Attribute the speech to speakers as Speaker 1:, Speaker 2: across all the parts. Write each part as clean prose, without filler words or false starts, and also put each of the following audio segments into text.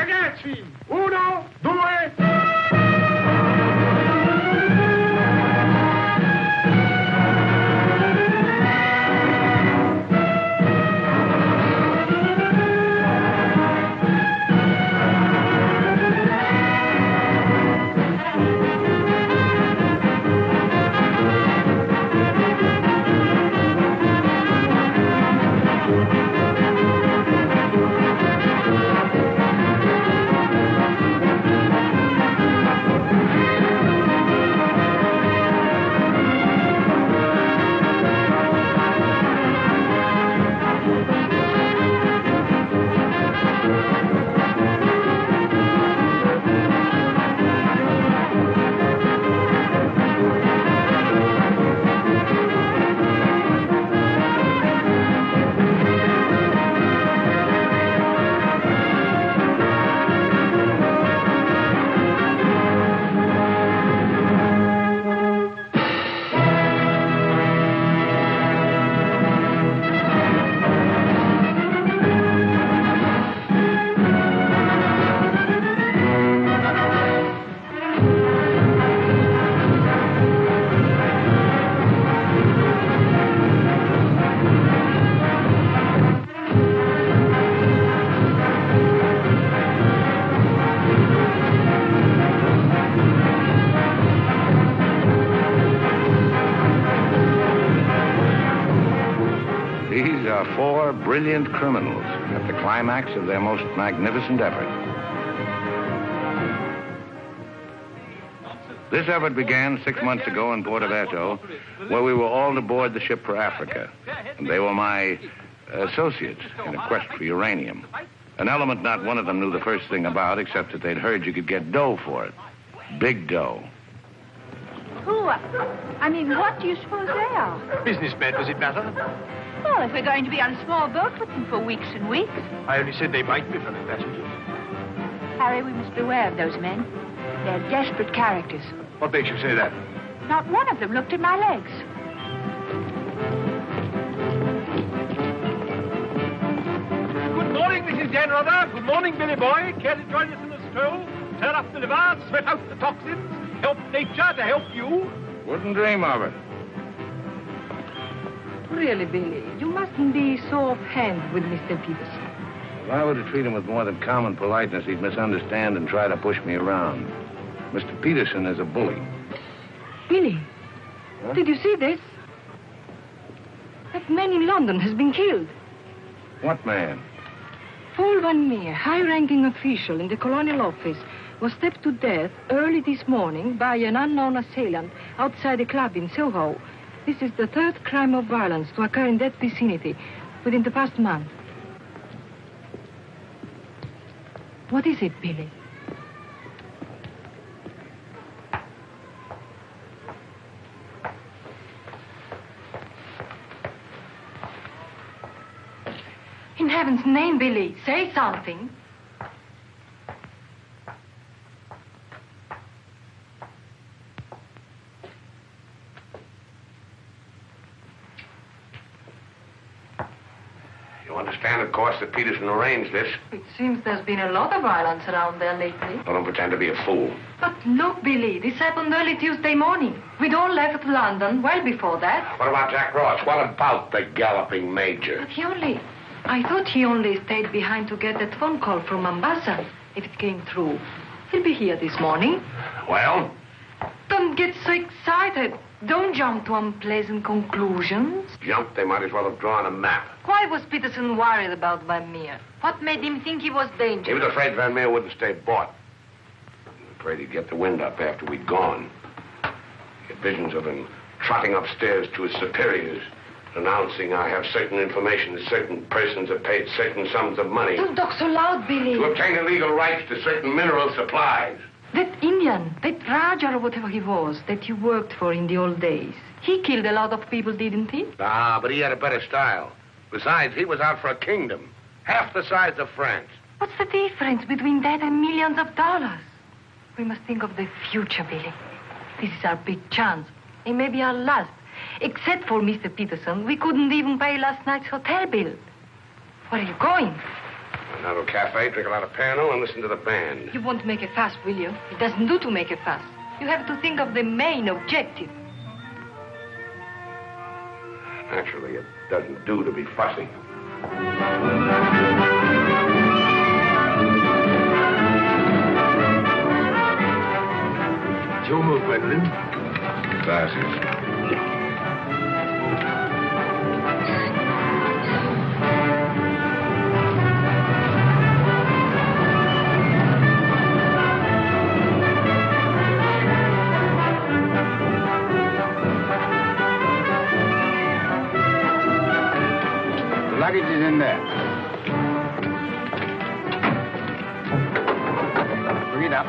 Speaker 1: Ragazzi, 1, 2...
Speaker 2: Four brilliant criminals at the climax of their most magnificent effort. This effort began 6 months ago in Porto, where we were all to board the ship for Africa. And they were my associates in a quest for uranium. An element not one of them knew the first thing about, except that they'd heard you could get dough for it. Big dough.
Speaker 3: Who? I mean, what do you suppose they are?
Speaker 1: Businessmen, does it matter?
Speaker 3: Well, if we're going to be on a small boat with them for weeks and weeks.
Speaker 1: I only said they might be fellow passengers.
Speaker 3: Harry, we must beware of those men. They're desperate characters.
Speaker 1: What makes you say that?
Speaker 3: Not one of them looked at my legs.
Speaker 1: Good morning, Mrs. Janrother. Good morning, Billy Boy. Care to join us in a stroll? Turn up the liver, sweat out the toxins, help nature to help you?
Speaker 2: Wouldn't dream of it.
Speaker 4: Really, Billy, you mustn't be so offhand with Mr. Peterson.
Speaker 2: If I were to treat him with more than common politeness, he'd misunderstand and try to push me around. Mr. Peterson is a bully.
Speaker 4: Billy,
Speaker 2: Huh?
Speaker 4: did you see this? That man in London has been killed.
Speaker 2: What man?
Speaker 4: Paul Van Meer, high-ranking official in the Colonial Office, was stabbed to death early this morning by an unknown assailant outside a club in Soho. This is the third crime of violence to occur in that vicinity within the past month. What is it, Billy? In heaven's name, Billy, say something.
Speaker 2: Understand, of course, that Peterson arranged this.
Speaker 4: It seems there's been a lot of violence around there lately.
Speaker 2: I don't pretend to be a fool.
Speaker 4: But look, Billy, this happened early Tuesday morning. We'd all left London well before that.
Speaker 2: What about Jack Ross? What about the galloping major?
Speaker 4: But I thought he only stayed behind to get that phone call from Mombasa, if it came through. He'll be here this morning.
Speaker 2: Well?
Speaker 4: Don't get so excited. Don't jump to unpleasant conclusions.
Speaker 2: Jump? They might as well have drawn a map.
Speaker 4: Why was Peterson worried about Van Meer? What made him think he was dangerous?
Speaker 2: He was afraid Van Meer wouldn't stay bought. Afraid he'd get the wind up after we'd gone. He had visions of him trotting upstairs to his superiors, announcing I have certain information that certain persons have paid certain sums of money.
Speaker 4: Don't talk so loud, Billy.
Speaker 2: To obtain illegal rights to certain mineral supplies.
Speaker 4: That Indian, that Raja or whatever he was, that you worked for in the old days, he killed a lot of people, didn't he?
Speaker 2: Ah, but he had a better style. Besides, he was out for a kingdom, half the size of France.
Speaker 4: What's the difference between that and millions of dollars? We must think of the future, Billy. This is our big chance. It may be our last. Except for Mr. Peterson, we couldn't even pay last night's hotel bill. Where are you going?
Speaker 2: Now to a cafe, drink a lot of Pernod, and listen to the band.
Speaker 4: You won't make a fuss, will you? It doesn't do to make a fuss. You have to think of the main objective.
Speaker 2: Naturally, it doesn't do to be fussy.
Speaker 1: It's your move, Gwendolyn.
Speaker 2: Glasses.
Speaker 5: Luggage is in there. Bring it up.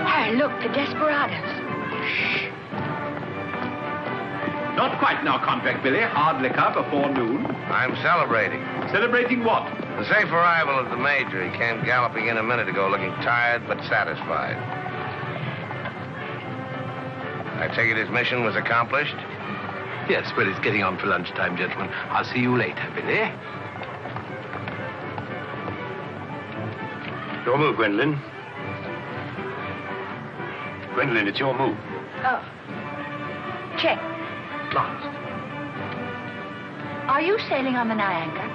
Speaker 3: Harry, look, the desperados.
Speaker 1: Not quite now, Convict Billy. Hard liquor before noon.
Speaker 2: I'm celebrating.
Speaker 1: Celebrating what?
Speaker 2: The safe arrival of the Major. He came galloping in a minute ago looking tired but satisfied. I take it his mission was accomplished?
Speaker 1: Yes, well, it's getting on for lunchtime, gentlemen. I'll see you later, Billy.
Speaker 5: Your move, Gwendolyn. Gwendolyn, it's your move.
Speaker 3: Oh. Check.
Speaker 5: Last.
Speaker 3: Are you sailing on the Niagara?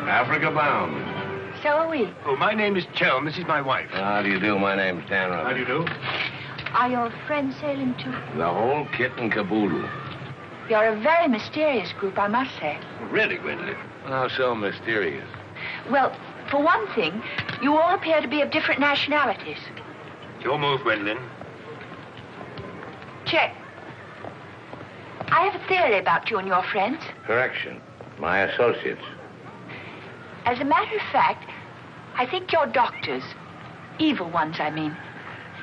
Speaker 2: Africa bound.
Speaker 3: So are we.
Speaker 5: Oh, my name is Chelm. This is my wife.
Speaker 2: How do you do? My name's Dan Rutherford.
Speaker 5: How do you do?
Speaker 3: Are your friends sailing too?
Speaker 2: The whole kit and caboodle.
Speaker 3: You're a very mysterious group, I must say.
Speaker 5: Really, Gwendolyn?
Speaker 2: How so mysterious?
Speaker 3: Well, for one thing, you all appear to be of different nationalities.
Speaker 5: Your move, Gwendolyn.
Speaker 3: Check. I have a theory about you and your friends.
Speaker 2: Correction. My associates.
Speaker 3: As a matter of fact, I think you're doctors. Evil ones, I mean.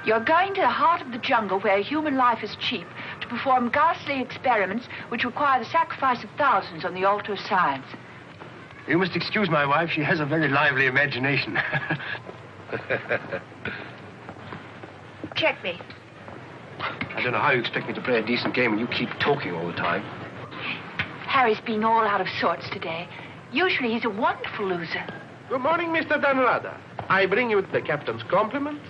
Speaker 3: You're going to the heart of the jungle where human life is cheap to perform ghastly experiments which require the sacrifice of thousands on the altar of science.
Speaker 5: You must excuse my wife. She has a very lively imagination.
Speaker 3: Checkmate.
Speaker 5: I don't know how you expect me to play a decent game when you keep talking all the time.
Speaker 3: Harry's been all out of sorts today. Usually he's a wonderful loser.
Speaker 1: Good morning, Mr. Dunrada. I bring you the captain's compliments,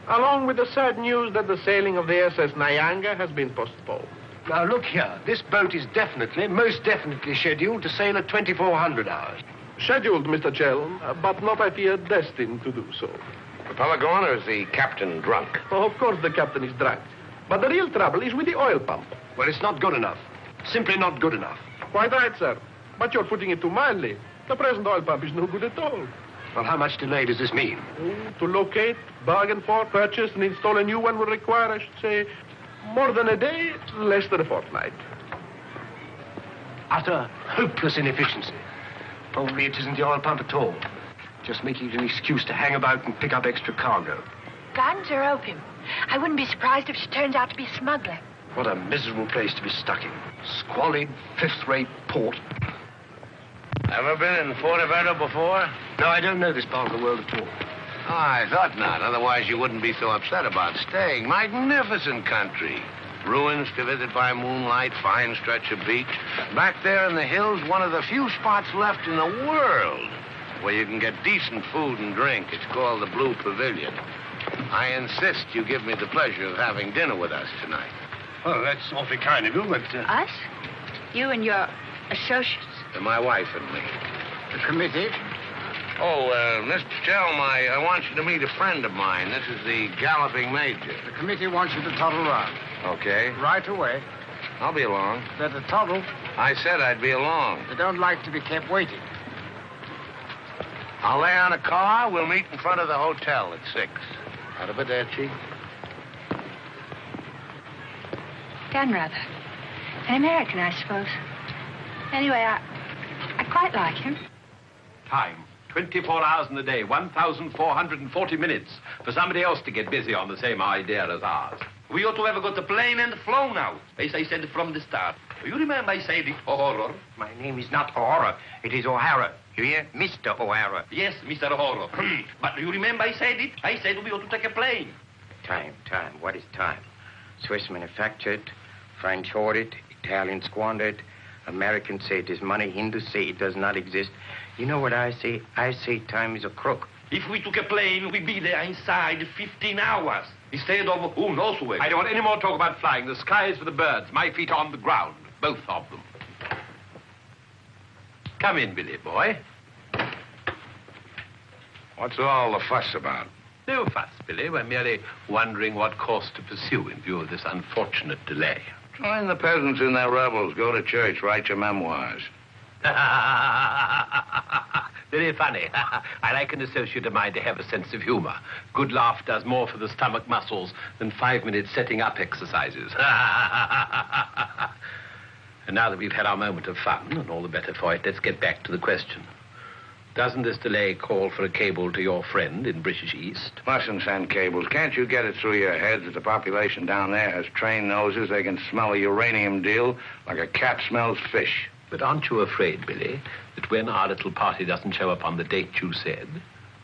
Speaker 1: along with the sad news that the sailing of the SS Niagara has been postponed.
Speaker 5: Now, look here. This boat is most definitely scheduled to sail at 2400 hours.
Speaker 1: Scheduled, Mr. Chelm, but not, I fear, destined to do so.
Speaker 2: The fella gone, or is the captain drunk?
Speaker 1: Oh, of course the captain is drunk. But the real trouble is with the oil pump.
Speaker 5: Well, it's not good enough. Simply not good enough.
Speaker 1: Quite right, sir. But you're putting it too mildly. The present oil pump is no good at all.
Speaker 5: Well, how much delay does this mean?
Speaker 1: To locate, bargain for, purchase, and install a new one will require, I should say, more than a day, less than a fortnight.
Speaker 5: Utter hopeless inefficiency. Probably it isn't the oil pump at all. Just making it an excuse to hang about and pick up extra cargo.
Speaker 3: Guns or opium? I wouldn't be surprised if she turns out to be a smuggler.
Speaker 5: What a miserable place to be stuck in. Squalid, fifth-rate port.
Speaker 2: Ever been in Forteventura before?
Speaker 5: No, I don't know this part of the world at all.
Speaker 2: Oh, I thought not. Otherwise, you wouldn't be so upset about staying. Magnificent country. Ruins to visit by moonlight, fine stretch of beach. Back there in the hills, one of the few spots left in the world where you can get decent food and drink. It's called the Blue Pavilion. I insist you give me the pleasure of having dinner with us tonight.
Speaker 5: Oh, that's awfully kind of you, but...
Speaker 3: Us? You and your associates?
Speaker 2: My wife and me.
Speaker 5: The committee?
Speaker 2: Oh, Mr. Chelm, I want you to meet a friend of mine. This is the Galloping Major.
Speaker 5: The committee wants you to toddle round.
Speaker 2: Okay.
Speaker 5: Right away.
Speaker 2: I'll be along.
Speaker 5: Better toddle.
Speaker 2: I said I'd be along.
Speaker 5: They don't like to be kept waiting.
Speaker 2: I'll lay on a car. We'll meet in front of the hotel at 6. Arrivederci.
Speaker 3: Dan rather. An American, I suppose. Anyway, I quite like him.
Speaker 1: Time. 24 hours in the day, 1,440 minutes for somebody else to get busy on the same idea as ours.
Speaker 6: We ought to have got the plane and flown out, as I said from the start. You remember I said it, O'Hara?
Speaker 5: My name is not O'Hara. It is O'Hara. You hear? Mr. O'Hara.
Speaker 6: Yes, Mr. O'Hara. But you remember I said it? I said we ought to take a plane.
Speaker 5: Time. What is time?
Speaker 7: Swiss manufactured, French hoarded, Italian squandered, Americans say it is money, Hindus say it does not exist. You know what I say? I say time is a crook.
Speaker 6: If we took a plane, we'd be there inside 15 hours. Instead of who knows where.
Speaker 1: I don't want any more talk about flying. The sky is for the birds. My feet are on the ground. Both of them. Come in, Billy boy.
Speaker 2: What's all the fuss about?
Speaker 1: No fuss, Billy. We're merely wondering what course to pursue in view of this unfortunate delay.
Speaker 2: Join the peasants in their revels. Go to church. Write your memoirs.
Speaker 1: Very funny. I like an associate of mine to have a sense of humor. Good laugh does more for the stomach muscles than 5 minutes setting up exercises. And now that we've had our moment of fun, and all the better for it, let's get back to the question. Doesn't this delay call for a cable to your friend in British East?
Speaker 2: Mustn't send cables. Can't you get it through your heads that the population down there has trained noses? They can smell a uranium deal like a cat smells fish.
Speaker 1: But aren't you afraid, Billy, that when our little party doesn't show up on the date you said,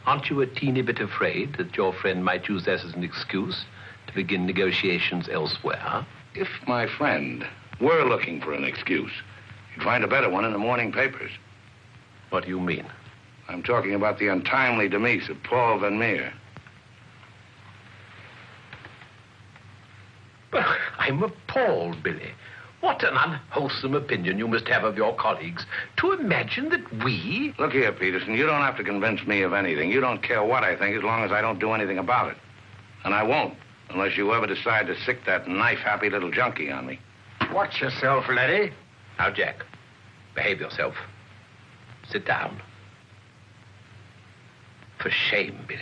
Speaker 1: aren't you a teeny bit afraid that your friend might use this as an excuse to begin negotiations elsewhere?
Speaker 2: If my friend were looking for an excuse, you'd find a better one in the morning papers.
Speaker 1: What do you mean?
Speaker 2: I'm talking about the untimely demise of Paul Van Meer.
Speaker 1: I'm appalled, Billy. What an unwholesome opinion you must have of your colleagues to imagine that we...
Speaker 2: Look here, Peterson, you don't have to convince me of anything. You don't care what I think as long as I don't do anything about it. And I won't, unless you ever decide to sick that knife-happy little junkie on me.
Speaker 5: Watch yourself, laddie.
Speaker 1: Now, Jack, behave yourself. Sit down. For shame, Billy.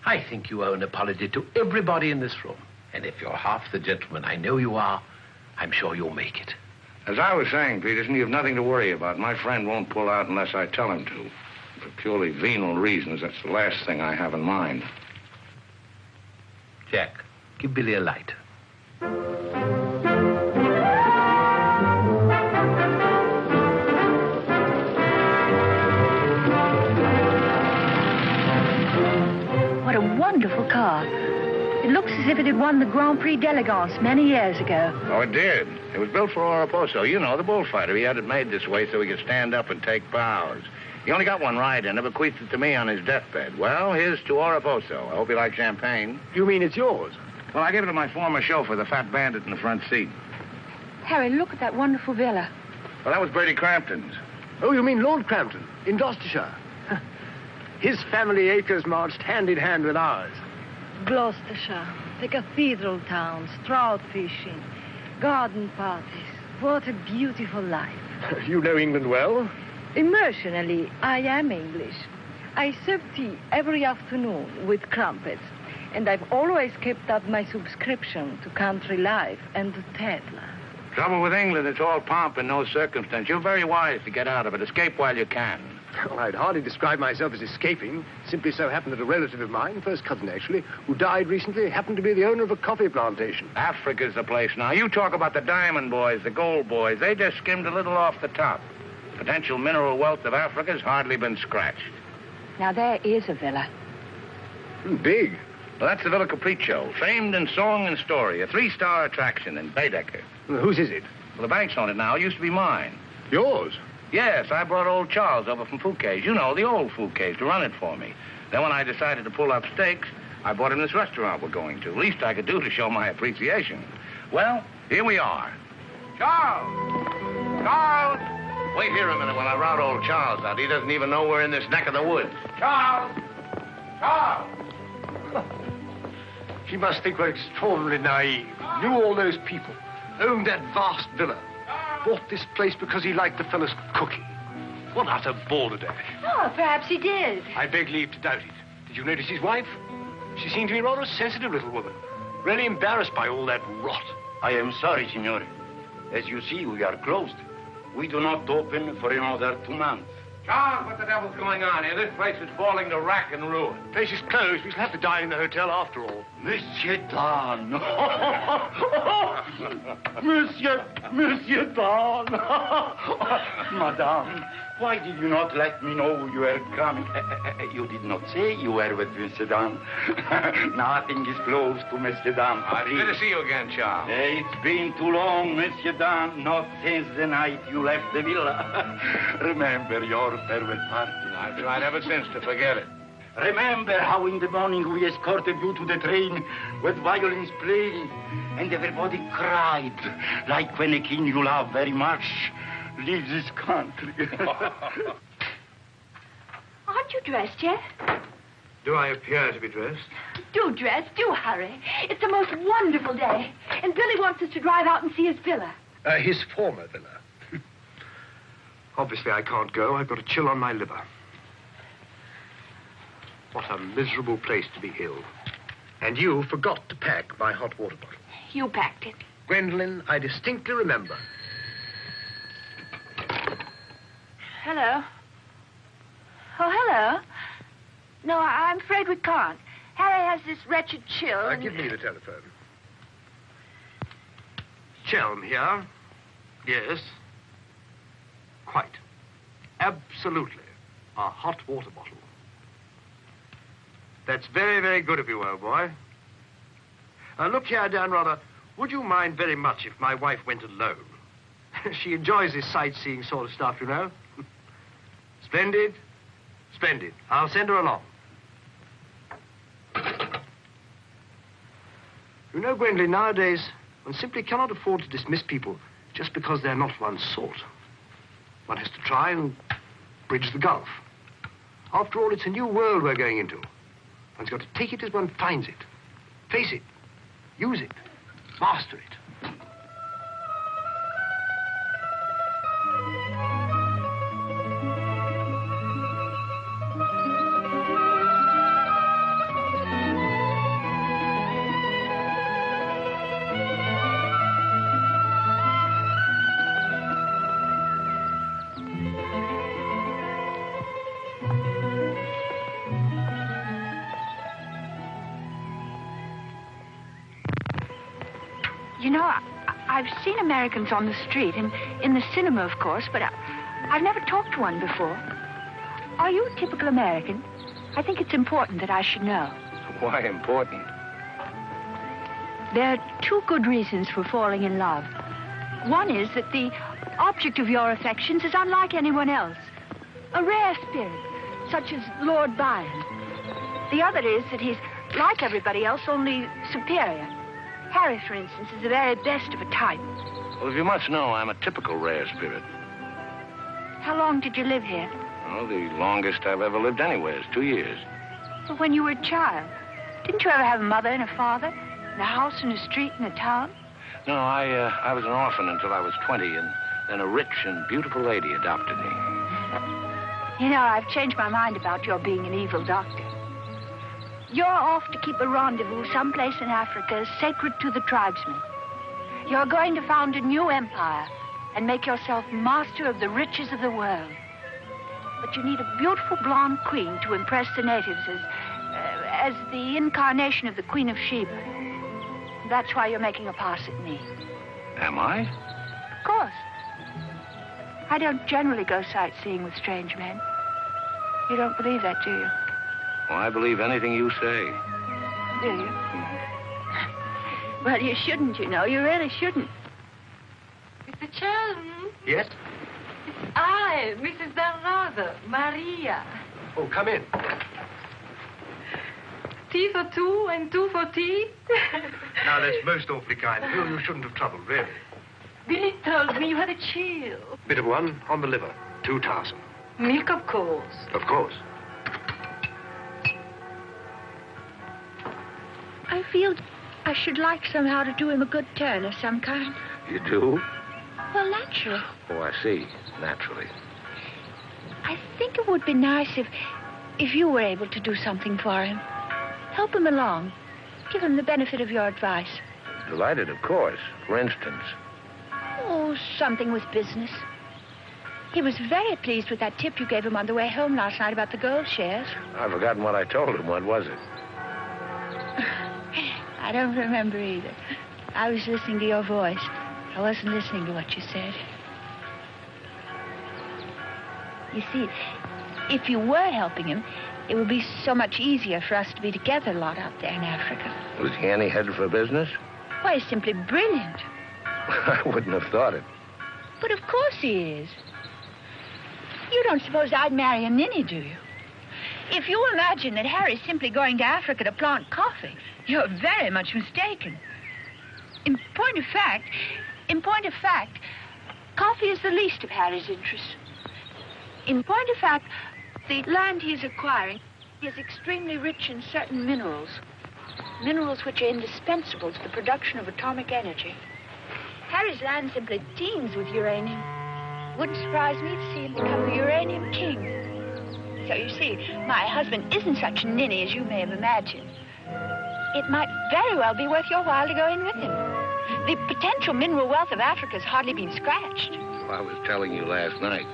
Speaker 1: I think you owe an apology to everybody in this room. And if you're half the gentleman I know you are, I'm sure you'll make it.
Speaker 2: As I was saying, Peterson, you've nothing to worry about. My friend won't pull out unless I tell him to. For purely venal reasons, that's the last thing I have in mind.
Speaker 1: Jack, give Billy a light.
Speaker 3: What a wonderful car. It looks as if it had won the Grand Prix d'Elegance many years ago.
Speaker 2: Oh, it did. It was built for Oraposo. You know, the bullfighter. He had it made this way so he could stand up and take bows. He only got one ride in it, bequeathed it to me on his deathbed. Well, here's to Oraposo. I hope you like champagne.
Speaker 5: You mean it's yours?
Speaker 2: Well, I gave it to my former chauffeur, the fat bandit in the front seat.
Speaker 3: Harry, look at that wonderful villa.
Speaker 2: Well, that was Bertie Crampton's.
Speaker 5: Oh, you mean Lord Crampton, in Gloucestershire. His family acres marched hand in hand with ours.
Speaker 4: Gloucestershire, the cathedral towns, trout fishing, garden parties. What a beautiful life.
Speaker 5: You know England well?
Speaker 4: Emotionally, I am English. I serve tea every afternoon with crumpets, and I've always kept up my subscription to Country Life and to Tetler.
Speaker 2: Trouble with England, it's all pomp and no circumstance. You're very wise to get out of it. Escape while you can.
Speaker 5: Well, I'd hardly describe myself as escaping. Simply so happened that a relative of mine, first cousin actually, who died recently, happened to be the owner of a coffee plantation.
Speaker 2: Africa's the place now. You talk about the diamond boys, the gold boys. They just skimmed a little off the top. Potential mineral wealth of Africa's hardly been scratched.
Speaker 3: Now, there is a villa.
Speaker 5: Big.
Speaker 2: Well, that's the Villa Capriccio, famed in song and story, a 3-star attraction in Baedeker.
Speaker 5: Well, whose is it?
Speaker 2: Well, the bank's on it now. It used to be mine.
Speaker 5: Yours?
Speaker 2: Yes, I brought old Charles over from Fouquet's. You know, the old Fouquet's, to run it for me. Then when I decided to pull up stakes, I bought him this restaurant we're going to. Least I could do to show my appreciation. Well, here we are. Charles! Charles! Wait here a minute while I rout old Charles out. He doesn't even know we're in this neck of the woods. Charles! Charles!
Speaker 5: He must think we're extraordinarily naive. Knew all those people. Owned that vast villa. Bought this place because he liked the fellow's cooking. What utter balderdash.
Speaker 3: Oh, perhaps he did.
Speaker 5: I beg leave to doubt it. Did you notice his wife? She seemed to be rather a sensitive little woman. Really embarrassed by all that rot.
Speaker 8: I am sorry, signore. As you see, we are closed. We do not open for another 2 months.
Speaker 2: Charles, what the devil's going on here? This place is falling to rack and ruin.
Speaker 5: The place is closed. We shall have to dine in the hotel after all.
Speaker 8: Monsieur Dan. Monsieur Dan. Madame, why did you not let me know you were coming? You did not say you were with Monsieur Dan. Nothing is close to Monsieur Dan.
Speaker 2: Good to see you again, Charles.
Speaker 8: It's been too long, Monsieur Dan, not since the night you left the villa. Remember your farewell party.
Speaker 2: I've tried ever since to forget it.
Speaker 8: Remember how in the morning we escorted you to the train with violins playing and everybody cried like when a king you love very much leaves this country.
Speaker 3: Aren't you dressed yet?
Speaker 5: Do I appear to be dressed?
Speaker 3: Do dress. Do hurry. It's the most wonderful day. And Billy wants us to drive out and see his villa.
Speaker 5: His former villa. Obviously, I can't go. I've got a chill on my liver. What a miserable place to be ill. And you forgot to pack my hot water bottle.
Speaker 3: You packed it.
Speaker 5: Gwendolyn, I distinctly remember.
Speaker 3: Hello. Oh, hello. No, I'm afraid we can't. Harry has this wretched chill.
Speaker 5: Give me the telephone. Chelm here. Yes. Quite. Absolutely. A hot water bottle. That's very, very good of you, old boy. Look here, Dan, rather, would you mind very much if my wife went alone? She enjoys this sightseeing sort of stuff, you know. Splendid. Splendid. I'll send her along. You know, Gwendolyn, nowadays, one simply cannot afford to dismiss people just because they're not one's sort. One has to try and bridge the gulf. After all, it's a new world we're going into. One's got to take it as one finds it. Face it. Use it. Master it.
Speaker 3: You know, I've seen Americans on the street and in the cinema, of course, but I've never talked to one before. Are you a typical American? I think it's important that I should know.
Speaker 2: Why important?
Speaker 3: There are two good reasons for falling in love. One is that the object of your affections is unlike anyone else. A rare spirit, such as Lord Byron. The other is that he's like everybody else, only superior. Harry, for instance, is the very best of a type.
Speaker 2: Well, as you must know, I'm a typical rare spirit.
Speaker 3: How long did you live here?
Speaker 2: Oh, the longest I've ever lived anywhere is 2 years.
Speaker 3: Well, when you were a child. Didn't you ever have a mother and a father? In a house, in a street, in a town?
Speaker 2: No, I was an orphan until I was 20, and then a rich and beautiful lady adopted me.
Speaker 3: You know, I've changed my mind about your being an evil doctor. You're off to keep a rendezvous someplace in Africa sacred to the tribesmen. You're going to found a new empire and make yourself master of the riches of the world. But you need a beautiful blonde queen to impress the natives as the incarnation of the Queen of Sheba. That's why you're making a pass at me.
Speaker 2: Am I?
Speaker 3: Of course. I don't generally go sightseeing with strange men. You don't believe that, do you?
Speaker 2: Well, I believe anything you say.
Speaker 3: Do you? Well, you shouldn't, you know. You really shouldn't.
Speaker 4: Mr. Chelm?
Speaker 5: Yes?
Speaker 4: It's I, Mrs. Bernard, Maria.
Speaker 5: Oh, come in.
Speaker 4: Tea for two and two for tea?
Speaker 5: Now, that's most awfully kind. You shouldn't have troubled, really.
Speaker 4: Billy told me you had a chill.
Speaker 5: Bit of one on the liver. 2 tarsal.
Speaker 4: Milk, of course.
Speaker 5: Of course.
Speaker 3: I feel I should like somehow to do him a good turn of some kind.
Speaker 2: You do?
Speaker 3: Well, naturally.
Speaker 2: Oh, I see. Naturally.
Speaker 3: I think it would be nice if you were able to do something for him. Help him along. Give him the benefit of your advice.
Speaker 2: Delighted, of course. For instance.
Speaker 3: Oh, something with business. He was very pleased with that tip you gave him on the way home last night about the gold shares.
Speaker 2: I've forgotten what I told him. What was it?
Speaker 3: I don't remember either. I was listening to your voice. I wasn't listening to what you said. You see, if you were helping him, it would be so much easier for us to be together a lot out there in Africa.
Speaker 2: Was he any headed for business?
Speaker 3: Why, he's simply brilliant.
Speaker 2: I wouldn't have thought it.
Speaker 3: But of course he is. You don't suppose I'd marry a ninny, do you? If you imagine that Harry's simply going to Africa to plant coffee, you're very much mistaken. In point of fact, coffee is the least of Harry's interests. In point of fact, the land he is acquiring is extremely rich in certain minerals. Minerals which are indispensable to the production of atomic energy. Harry's land simply teems with uranium. Wouldn't surprise me to see him become the uranium king. So you see, my husband isn't such a ninny as you may have imagined. It might very well be worth your while to go in with him. The potential mineral wealth of Africa has hardly been scratched.
Speaker 2: Well, I was telling you last night.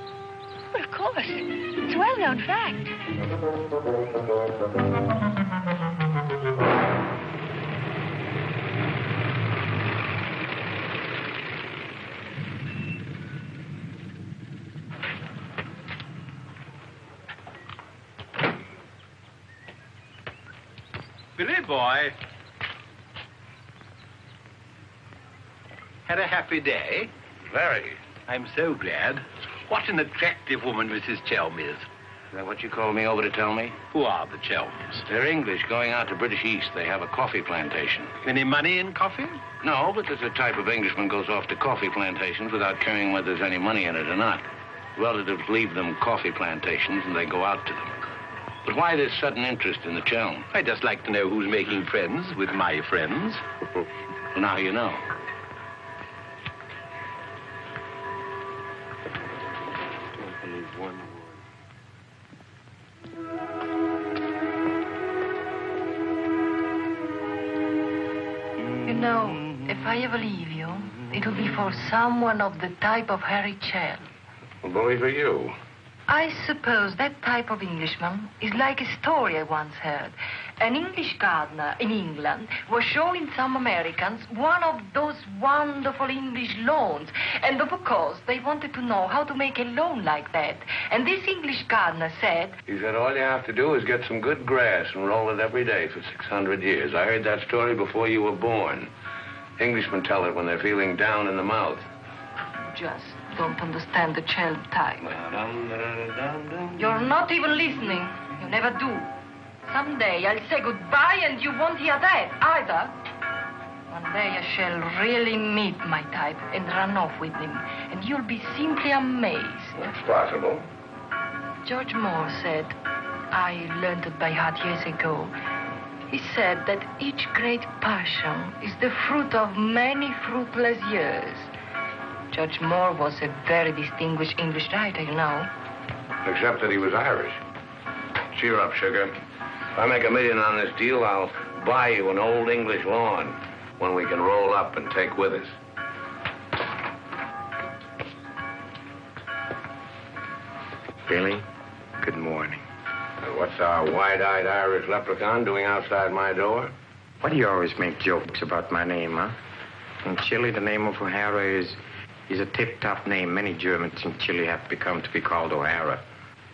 Speaker 3: Well, of course. It's a well-known fact.
Speaker 1: Billy boy. Had a happy day?
Speaker 2: Very.
Speaker 1: I'm so glad. What an attractive woman Mrs. Chelm is.
Speaker 2: Is that what you called me over to tell me?
Speaker 1: Who are the Chelms?
Speaker 2: They're English going out to British East. They have a coffee plantation.
Speaker 1: Any money in coffee?
Speaker 2: No, but there's a type of Englishman goes off to coffee plantations without caring whether there's any money in it or not. Relatives leave them coffee plantations and they go out to them. But why this sudden interest in the Chelm?
Speaker 1: I just like to know who's making friends with my friends.
Speaker 2: Well, now you know.
Speaker 4: You know, if I ever leave you, it'll be for someone of the type of Harry Chelm.
Speaker 2: Well, bully for you.
Speaker 4: I suppose that type of Englishman is like a story I once heard. An English gardener in England was showing some Americans one of those wonderful English lawns. And of course, they wanted to know how to make a lawn like that. And this English gardener said...
Speaker 2: He said all you have to do is get some good grass and roll it every day for 600 years. I heard that story before you were born. Englishmen tell it when they're feeling down in the mouth.
Speaker 4: Just don't understand the Chelm type. You're not even listening. You never do. Someday I'll say goodbye and you won't hear that either. One day I shall really meet my type and run off with him. And you'll be simply amazed.
Speaker 2: That's possible.
Speaker 4: George Moore said, I learned it by heart years ago. He said that each great passion is the fruit of many fruitless years. Judge Moore was a very distinguished English writer, you know.
Speaker 2: Except that he was Irish. Cheer up, sugar. If I make $1 million on this deal, I'll buy you an old English lawn, one we can roll up and take with us.
Speaker 7: Billy, good morning.
Speaker 2: What's our wide-eyed Irish leprechaun doing outside my door?
Speaker 7: Why do you always make jokes about my name, huh? In Chile, the name of O'Hara is a tip-top name. Many Germans in Chile have become to be called O'Hara.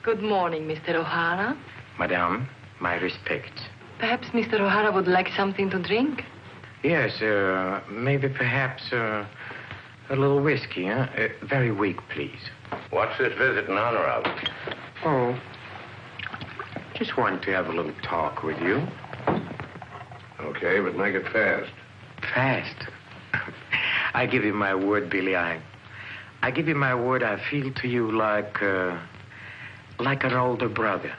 Speaker 4: Good morning, Mr. O'Hara.
Speaker 7: Madame, my respects.
Speaker 4: Perhaps Mr. O'Hara would like something to drink?
Speaker 7: Yes, maybe perhaps a little whiskey, huh? Very weak, please.
Speaker 2: What's this visit in honor of?
Speaker 7: Oh, just wanted to have a little talk with you.
Speaker 2: Okay, but make it fast.
Speaker 7: Fast? I give you my word, Billy. I give you my word. I feel to you like an older brother.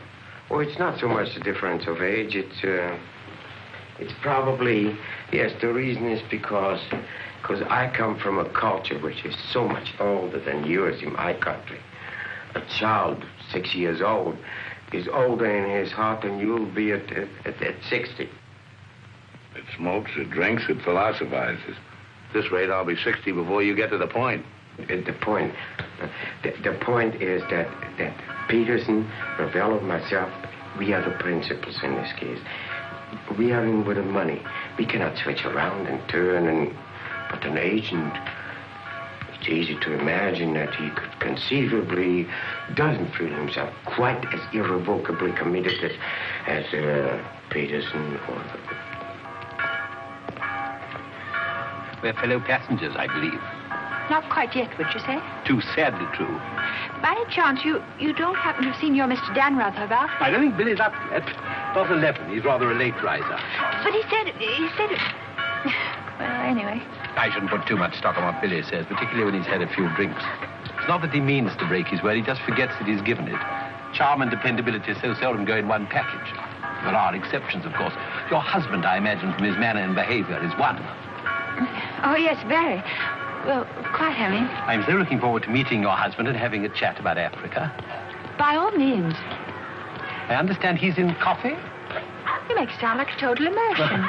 Speaker 7: Oh, it's not so much the difference of age. It's probably, yes, the reason is because I come from a culture which is so much older than yours in my country. A child 6 years old is older in his heart than you'll be at 60.
Speaker 2: It smokes, it drinks, it philosophizes. At this rate, I'll be 60 before you get to the point.
Speaker 7: At the point. The point is that Peterson, Ravello, myself, we are the principals in this case. We are in with the money. We cannot switch around and turn, but an agent, it's easy to imagine that he could conceivably doesn't feel himself quite as irrevocably committed as Peterson or
Speaker 1: We're fellow passengers, I believe.
Speaker 3: Not quite yet, would you say?
Speaker 1: Too sadly true.
Speaker 3: By any chance, you don't happen to have seen your Mr. Danrother about?
Speaker 1: I don't think Billy's up yet. Not 11. He's rather a late riser.
Speaker 3: But he said it. Well, anyway.
Speaker 1: I shouldn't put too much stock on what Billy says, particularly when he's had a few drinks. It's not that he means to break his word, he just forgets that he's given it. Charm and dependability so seldom go in one package. There are exceptions, of course. Your husband, I imagine, from his manner and behavior, is one.
Speaker 3: Oh, yes, very. Well, quite, I mean.
Speaker 1: I'm so looking forward to meeting your husband and having a chat about Africa.
Speaker 3: By all means.
Speaker 1: I understand he's in coffee?
Speaker 3: You make it sound like a total immersion.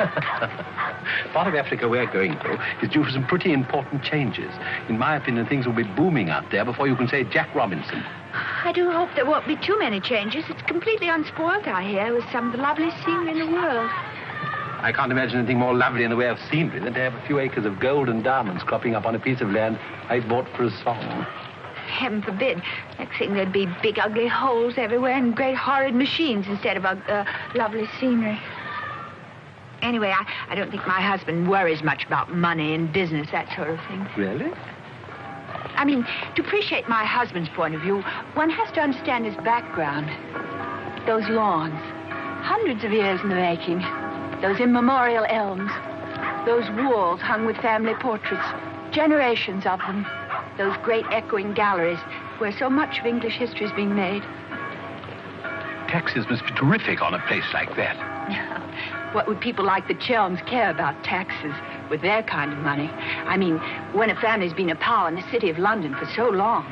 Speaker 1: Part of Africa we're going to is due for some pretty important changes. In my opinion, things will be booming out there before you can say Jack Robinson.
Speaker 3: I do hope there won't be too many changes. It's completely unspoiled, I hear, with some of the loveliest scenery in the world.
Speaker 1: I can't imagine anything more lovely in the way of scenery than to have a few acres of gold and diamonds cropping up on a piece of land I bought for a song.
Speaker 3: Heaven forbid. Next thing there'd be big, ugly holes everywhere and great, horrid machines instead of lovely scenery. Anyway, I don't think my husband worries much about money and business, that sort of thing.
Speaker 1: Really?
Speaker 3: I mean, to appreciate my husband's point of view, one has to understand his background. Those lawns, hundreds of years in the making. Those immemorial elms. Those walls hung with family portraits. Generations of them. Those great echoing galleries where so much of English history is being made.
Speaker 1: Taxes must be terrific on a place like that.
Speaker 3: What would people like the Chelms care about taxes with their kind of money? I mean, when a family's been a power in the city of London for so long,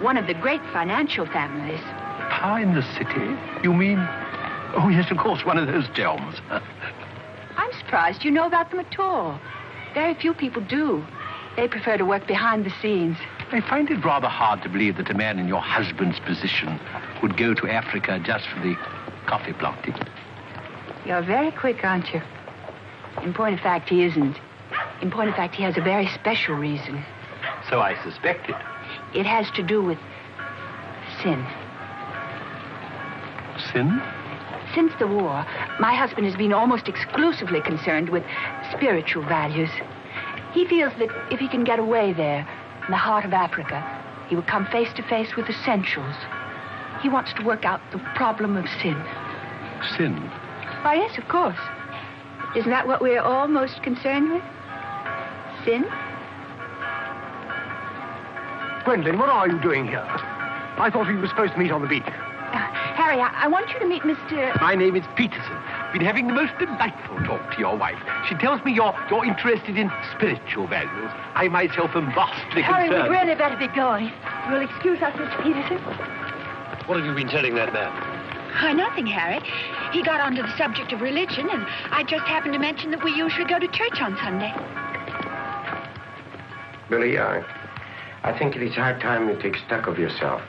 Speaker 3: one of the great financial families.
Speaker 1: Power in the city? You mean? Oh, yes, of course, one of those Chelms.
Speaker 3: I'm surprised you know about them at all. Very few people do. They prefer to work behind the scenes.
Speaker 1: I find it rather hard to believe that a man in your husband's position would go to Africa just for the coffee planting.
Speaker 3: You're very quick, aren't you? In point of fact, he isn't. In point of fact, he has a very special reason.
Speaker 1: So I suspected.
Speaker 3: It has to do with sin.
Speaker 1: Sin?
Speaker 3: Since the war, my husband has been almost exclusively concerned with spiritual values. He feels that if he can get away there, in the heart of Africa, he will come face to face with essentials. He wants to work out the problem of sin.
Speaker 1: Sin?
Speaker 3: Why, yes, of course. Isn't that what we're all most concerned with? Sin?
Speaker 5: Gwendolyn, what are you doing here? I thought we were supposed to meet on the beach.
Speaker 3: Harry, I want you to meet Mr...
Speaker 1: My name is Peterson. Been having the most delightful talk to your wife. She tells me you're interested in spiritual values. I myself am vastly
Speaker 3: Harry,
Speaker 1: concerned.
Speaker 3: we'd really better be going. You'll excuse us, Mr. Peterson?
Speaker 1: What have you been telling that man?
Speaker 3: Nothing, Harry. He got onto the subject of religion, and I just happened to mention that we usually go to church on Sunday.
Speaker 7: Billy, I think it is high time you take stock of yourself.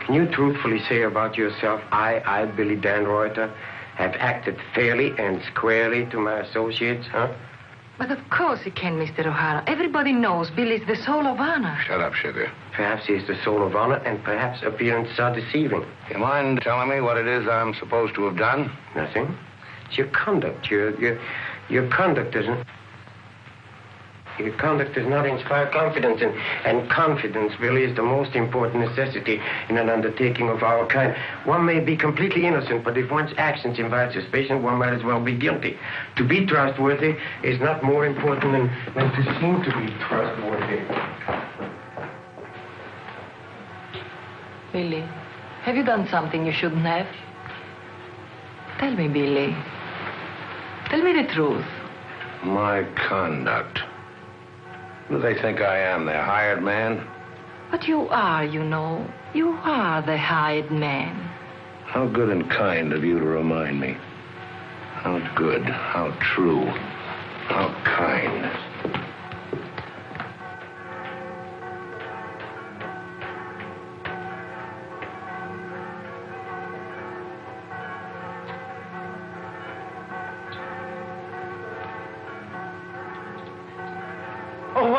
Speaker 7: Can you truthfully say about yourself, I, Billy Danreuter, have acted fairly and squarely to my associates, huh?
Speaker 4: But of course he can, Mr. O'Hara. Everybody knows Billy's the soul of honor.
Speaker 2: Shut up, sugar.
Speaker 7: Perhaps he's the soul of honor, and perhaps appearances are deceiving.
Speaker 2: You mind telling me what it is I'm supposed to have done?
Speaker 7: Nothing. It's your conduct. Your conduct doesn't... Your conduct does not inspire confidence, and confidence really is the most important necessity in an undertaking of our kind. One may be completely innocent, but if one's actions invite suspicion, one might as well be guilty. To be trustworthy is not more important than to seem to be trustworthy.
Speaker 4: Billy, have you done something you shouldn't have? Tell me, Billy. Tell me the truth.
Speaker 2: My conduct. Who do they think I am, their hired man?
Speaker 4: But you are, you know. You are the hired man.
Speaker 2: How good and kind of you to remind me. How good, how true, how kind.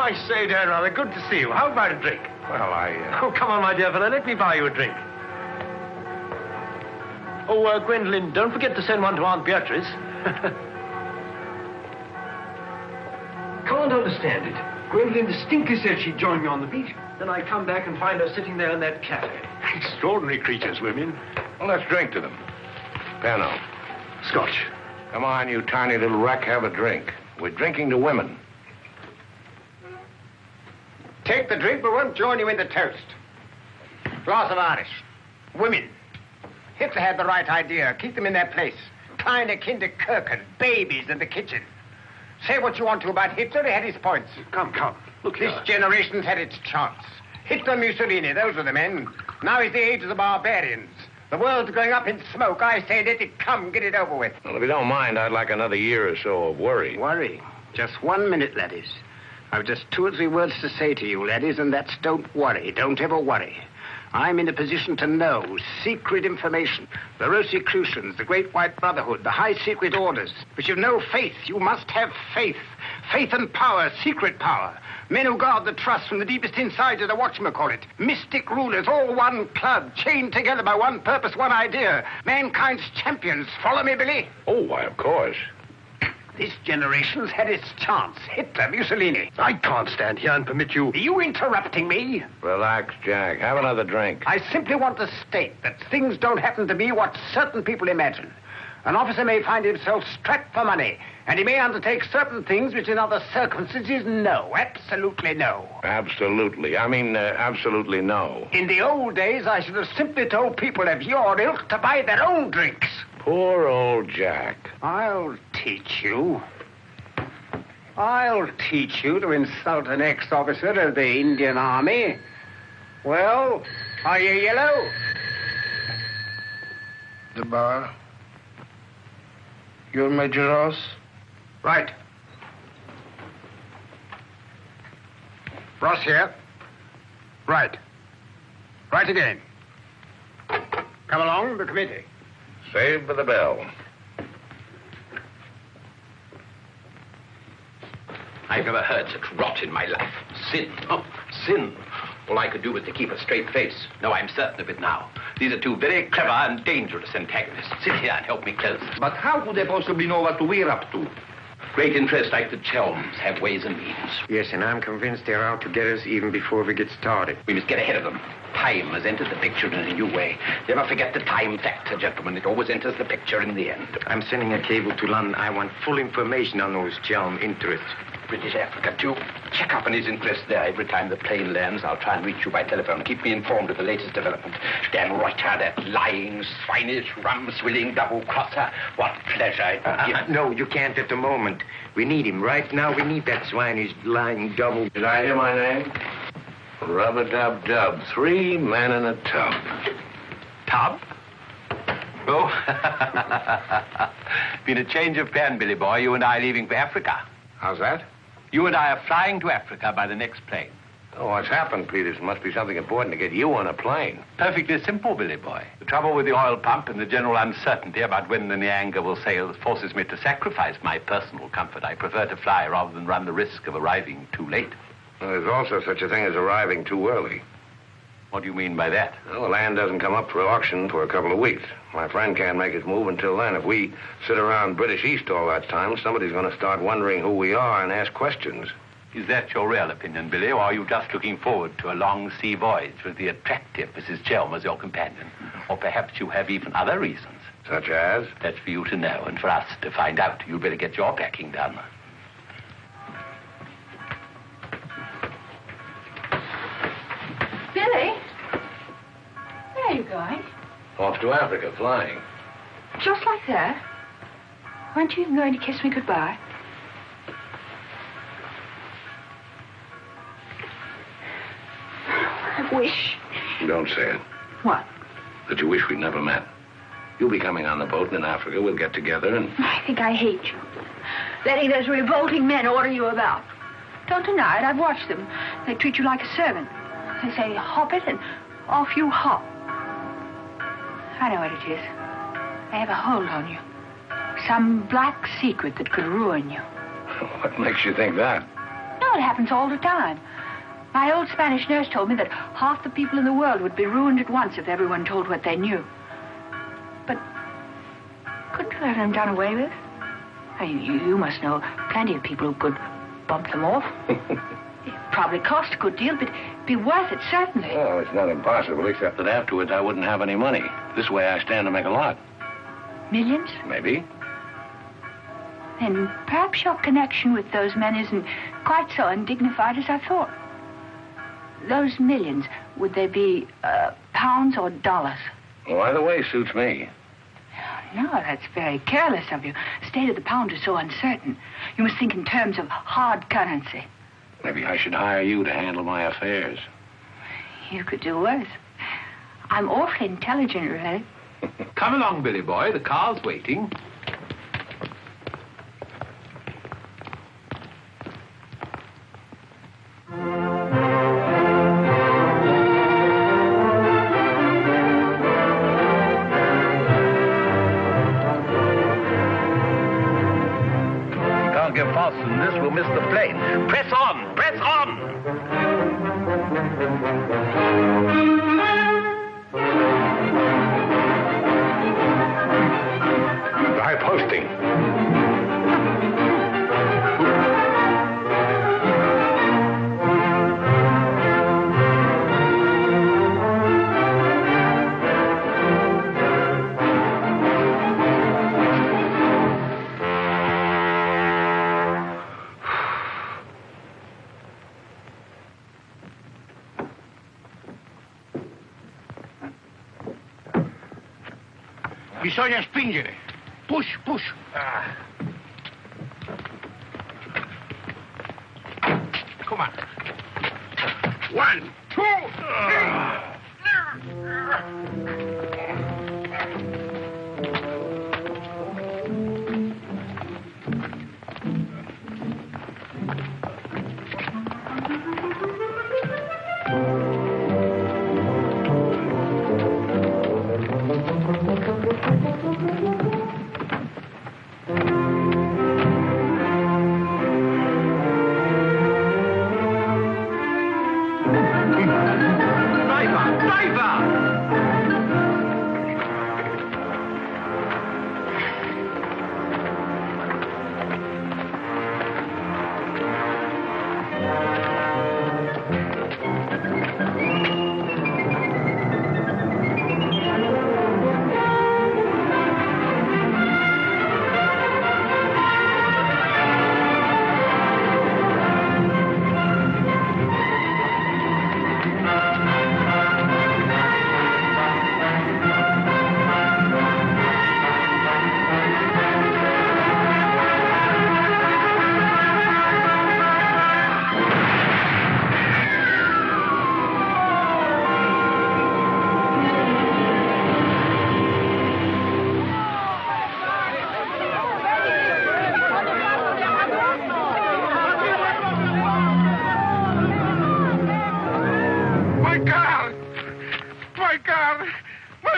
Speaker 5: I say, Dan, rather good to see you. How about a drink?
Speaker 2: Well,
Speaker 5: Oh, come on, my dear fellow. Let me buy you a drink. Oh, Gwendolyn, don't forget to send one to Aunt Beatrice. Can't understand it. Gwendolyn distinctly said she'd join me on the beach. Then I come back and find her sitting there in that cafe. Extraordinary creatures, women.
Speaker 2: well, let's drink to them. Pano.
Speaker 5: Scotch.
Speaker 2: Come on, you tiny little wreck, have a drink. We're drinking to women.
Speaker 7: Take the drink, but won't join you in the toast. Glass of Irish. Women. Hitler had the right idea. Keep them in their place. Kleine Kinderkirchen, babies in the kitchen. Say what you want to about Hitler, he had his points.
Speaker 5: Come. Look
Speaker 7: This
Speaker 5: here.
Speaker 7: generation's had its chance. Hitler, Mussolini, those were the men. Now is the age of the barbarians. The world's going up in smoke. I say, let it come, get it over with.
Speaker 2: Well, if you don't mind, I'd like another year or so of worry.
Speaker 7: Worry? Just 1 minute, laddies. I've just 2 or 3 words to say to you, laddies, and that's don't worry. Don't ever worry. I'm in a position to know secret information. The Rosicrucians, the Great White Brotherhood, the high secret orders. But you've no faith. You must have faith. Faith and power, secret power. Men who guard the trust from the deepest inside of the whatchamacallit. Mystic rulers, all one club, chained together by one purpose, one idea. Mankind's champions. Follow me, Billy?
Speaker 2: Oh, why, of course.
Speaker 7: This generation's had its chance. Hitler, Mussolini.
Speaker 5: I can't stand here and permit you...
Speaker 7: Are you interrupting me?
Speaker 2: Relax, Jack. Have another drink.
Speaker 7: I simply want to state that things don't happen to be what certain people imagine. An officer may find himself strapped for money, and he may undertake certain things which in other circumstances, no. Absolutely no.
Speaker 2: Absolutely. Absolutely no.
Speaker 7: In the old days, I should have simply told people of your ilk to buy their own drinks.
Speaker 2: Poor old Jack.
Speaker 7: I'll teach you. I'll teach you to insult an ex-officer of the Indian Army. Well, are you yellow?
Speaker 9: The bar. You're Major Ross?
Speaker 7: Right. Ross here. Right. Right again. Come along, the committee.
Speaker 2: Saved by the bell.
Speaker 1: I've never heard such rot in my life. Sin. Oh, sin. All I could do was to keep a straight face. No, I'm certain of it now. These are 2 very clever and dangerous antagonists. Sit here and help me close.
Speaker 6: But how could they possibly know what we're up to?
Speaker 1: Great interests like the Chelms have ways and means.
Speaker 7: Yes, and I'm convinced they're out to get us even before we get started.
Speaker 1: We must get ahead of them. Time has entered the picture in a new way. Never forget the time factor, gentlemen. It always enters the picture in the end.
Speaker 7: I'm sending a cable to London. I want full information on those Chelm interests.
Speaker 1: British Africa, too. Check up on his interest there. Every time the plane lands, I'll try and reach you by telephone. Keep me informed of the latest development. Dan Reuter, that lying, swinish, rum-swilling double-crosser. What pleasure it would give.
Speaker 7: No, you can't at the moment. We need him. Right now, we need that swinish, lying double.
Speaker 2: Did I hear my name? Rub-a-dub-dub. 3 men in a tub.
Speaker 1: Tub? Oh. Been a change of plan, Billy boy. You and I are leaving for Africa.
Speaker 2: How's that?
Speaker 1: You and I are flying to Africa by the next plane.
Speaker 2: Oh, what's happened, Peters? Must be something important to get you on a plane.
Speaker 1: Perfectly simple, Billy boy. The trouble with the oil pump and the general uncertainty about when the Nyanga will sail forces me to sacrifice my personal comfort. I prefer to fly rather than run the risk of arriving too late.
Speaker 2: Well, there's also such a thing as arriving too early.
Speaker 1: What do you mean by that?
Speaker 2: Well, the land doesn't come up for auction for a couple of weeks. My friend can't make his move until then. If we sit around British East all that time, somebody's going to start wondering who we are and ask questions.
Speaker 1: Is that your real opinion, Billy, or are you just looking forward to a long sea voyage with the attractive Mrs. Chelm as your companion? Or perhaps you have even other reasons?
Speaker 2: Such as?
Speaker 1: That's for you to know and for us to find out. You'd better get your packing done.
Speaker 3: Billy? Where are you going?
Speaker 2: Off to Africa, flying.
Speaker 3: Just like that? Weren't you even going to kiss me goodbye? I wish.
Speaker 2: Don't say it.
Speaker 3: What?
Speaker 2: That you wish we'd never met. You'll be coming on the boat, and in Africa we'll get together and...
Speaker 3: I think I hate you. Letting those revolting men order you about. Don't deny it, I've watched them. They treat you like a servant. They say, hop it, and off you hop. I know what it is. They have a hold on you. Some black secret that could ruin you.
Speaker 2: What makes you think that?
Speaker 3: No, it happens all the time. My old Spanish nurse told me that half the people in the world would be ruined at once if everyone told what they knew. But couldn't you let them done away with? I mean, you must know plenty of people who could bump them off. It probably cost a good deal, but it'd be worth it, certainly.
Speaker 2: Well, it's not impossible, except that afterwards I wouldn't have any money. This way I stand to make a lot.
Speaker 3: Millions?
Speaker 2: Maybe.
Speaker 3: Then perhaps your connection with those men isn't quite so undignified as I thought. Those millions, would they be pounds or dollars?
Speaker 2: Well, either way suits me.
Speaker 3: No, that's very careless of you. The state of the pound is so uncertain. You must think in terms of hard currency.
Speaker 2: Maybe I should hire you to handle my affairs.
Speaker 3: You could do worse. I'm awfully intelligent, really.
Speaker 1: Come along, Billy boy. The car's waiting.
Speaker 6: Can't get faster than this, we'll miss the plane. Press on! Press on!
Speaker 2: High posting.
Speaker 8: Bisogna spingere. Push, push. Come on. 1, 2,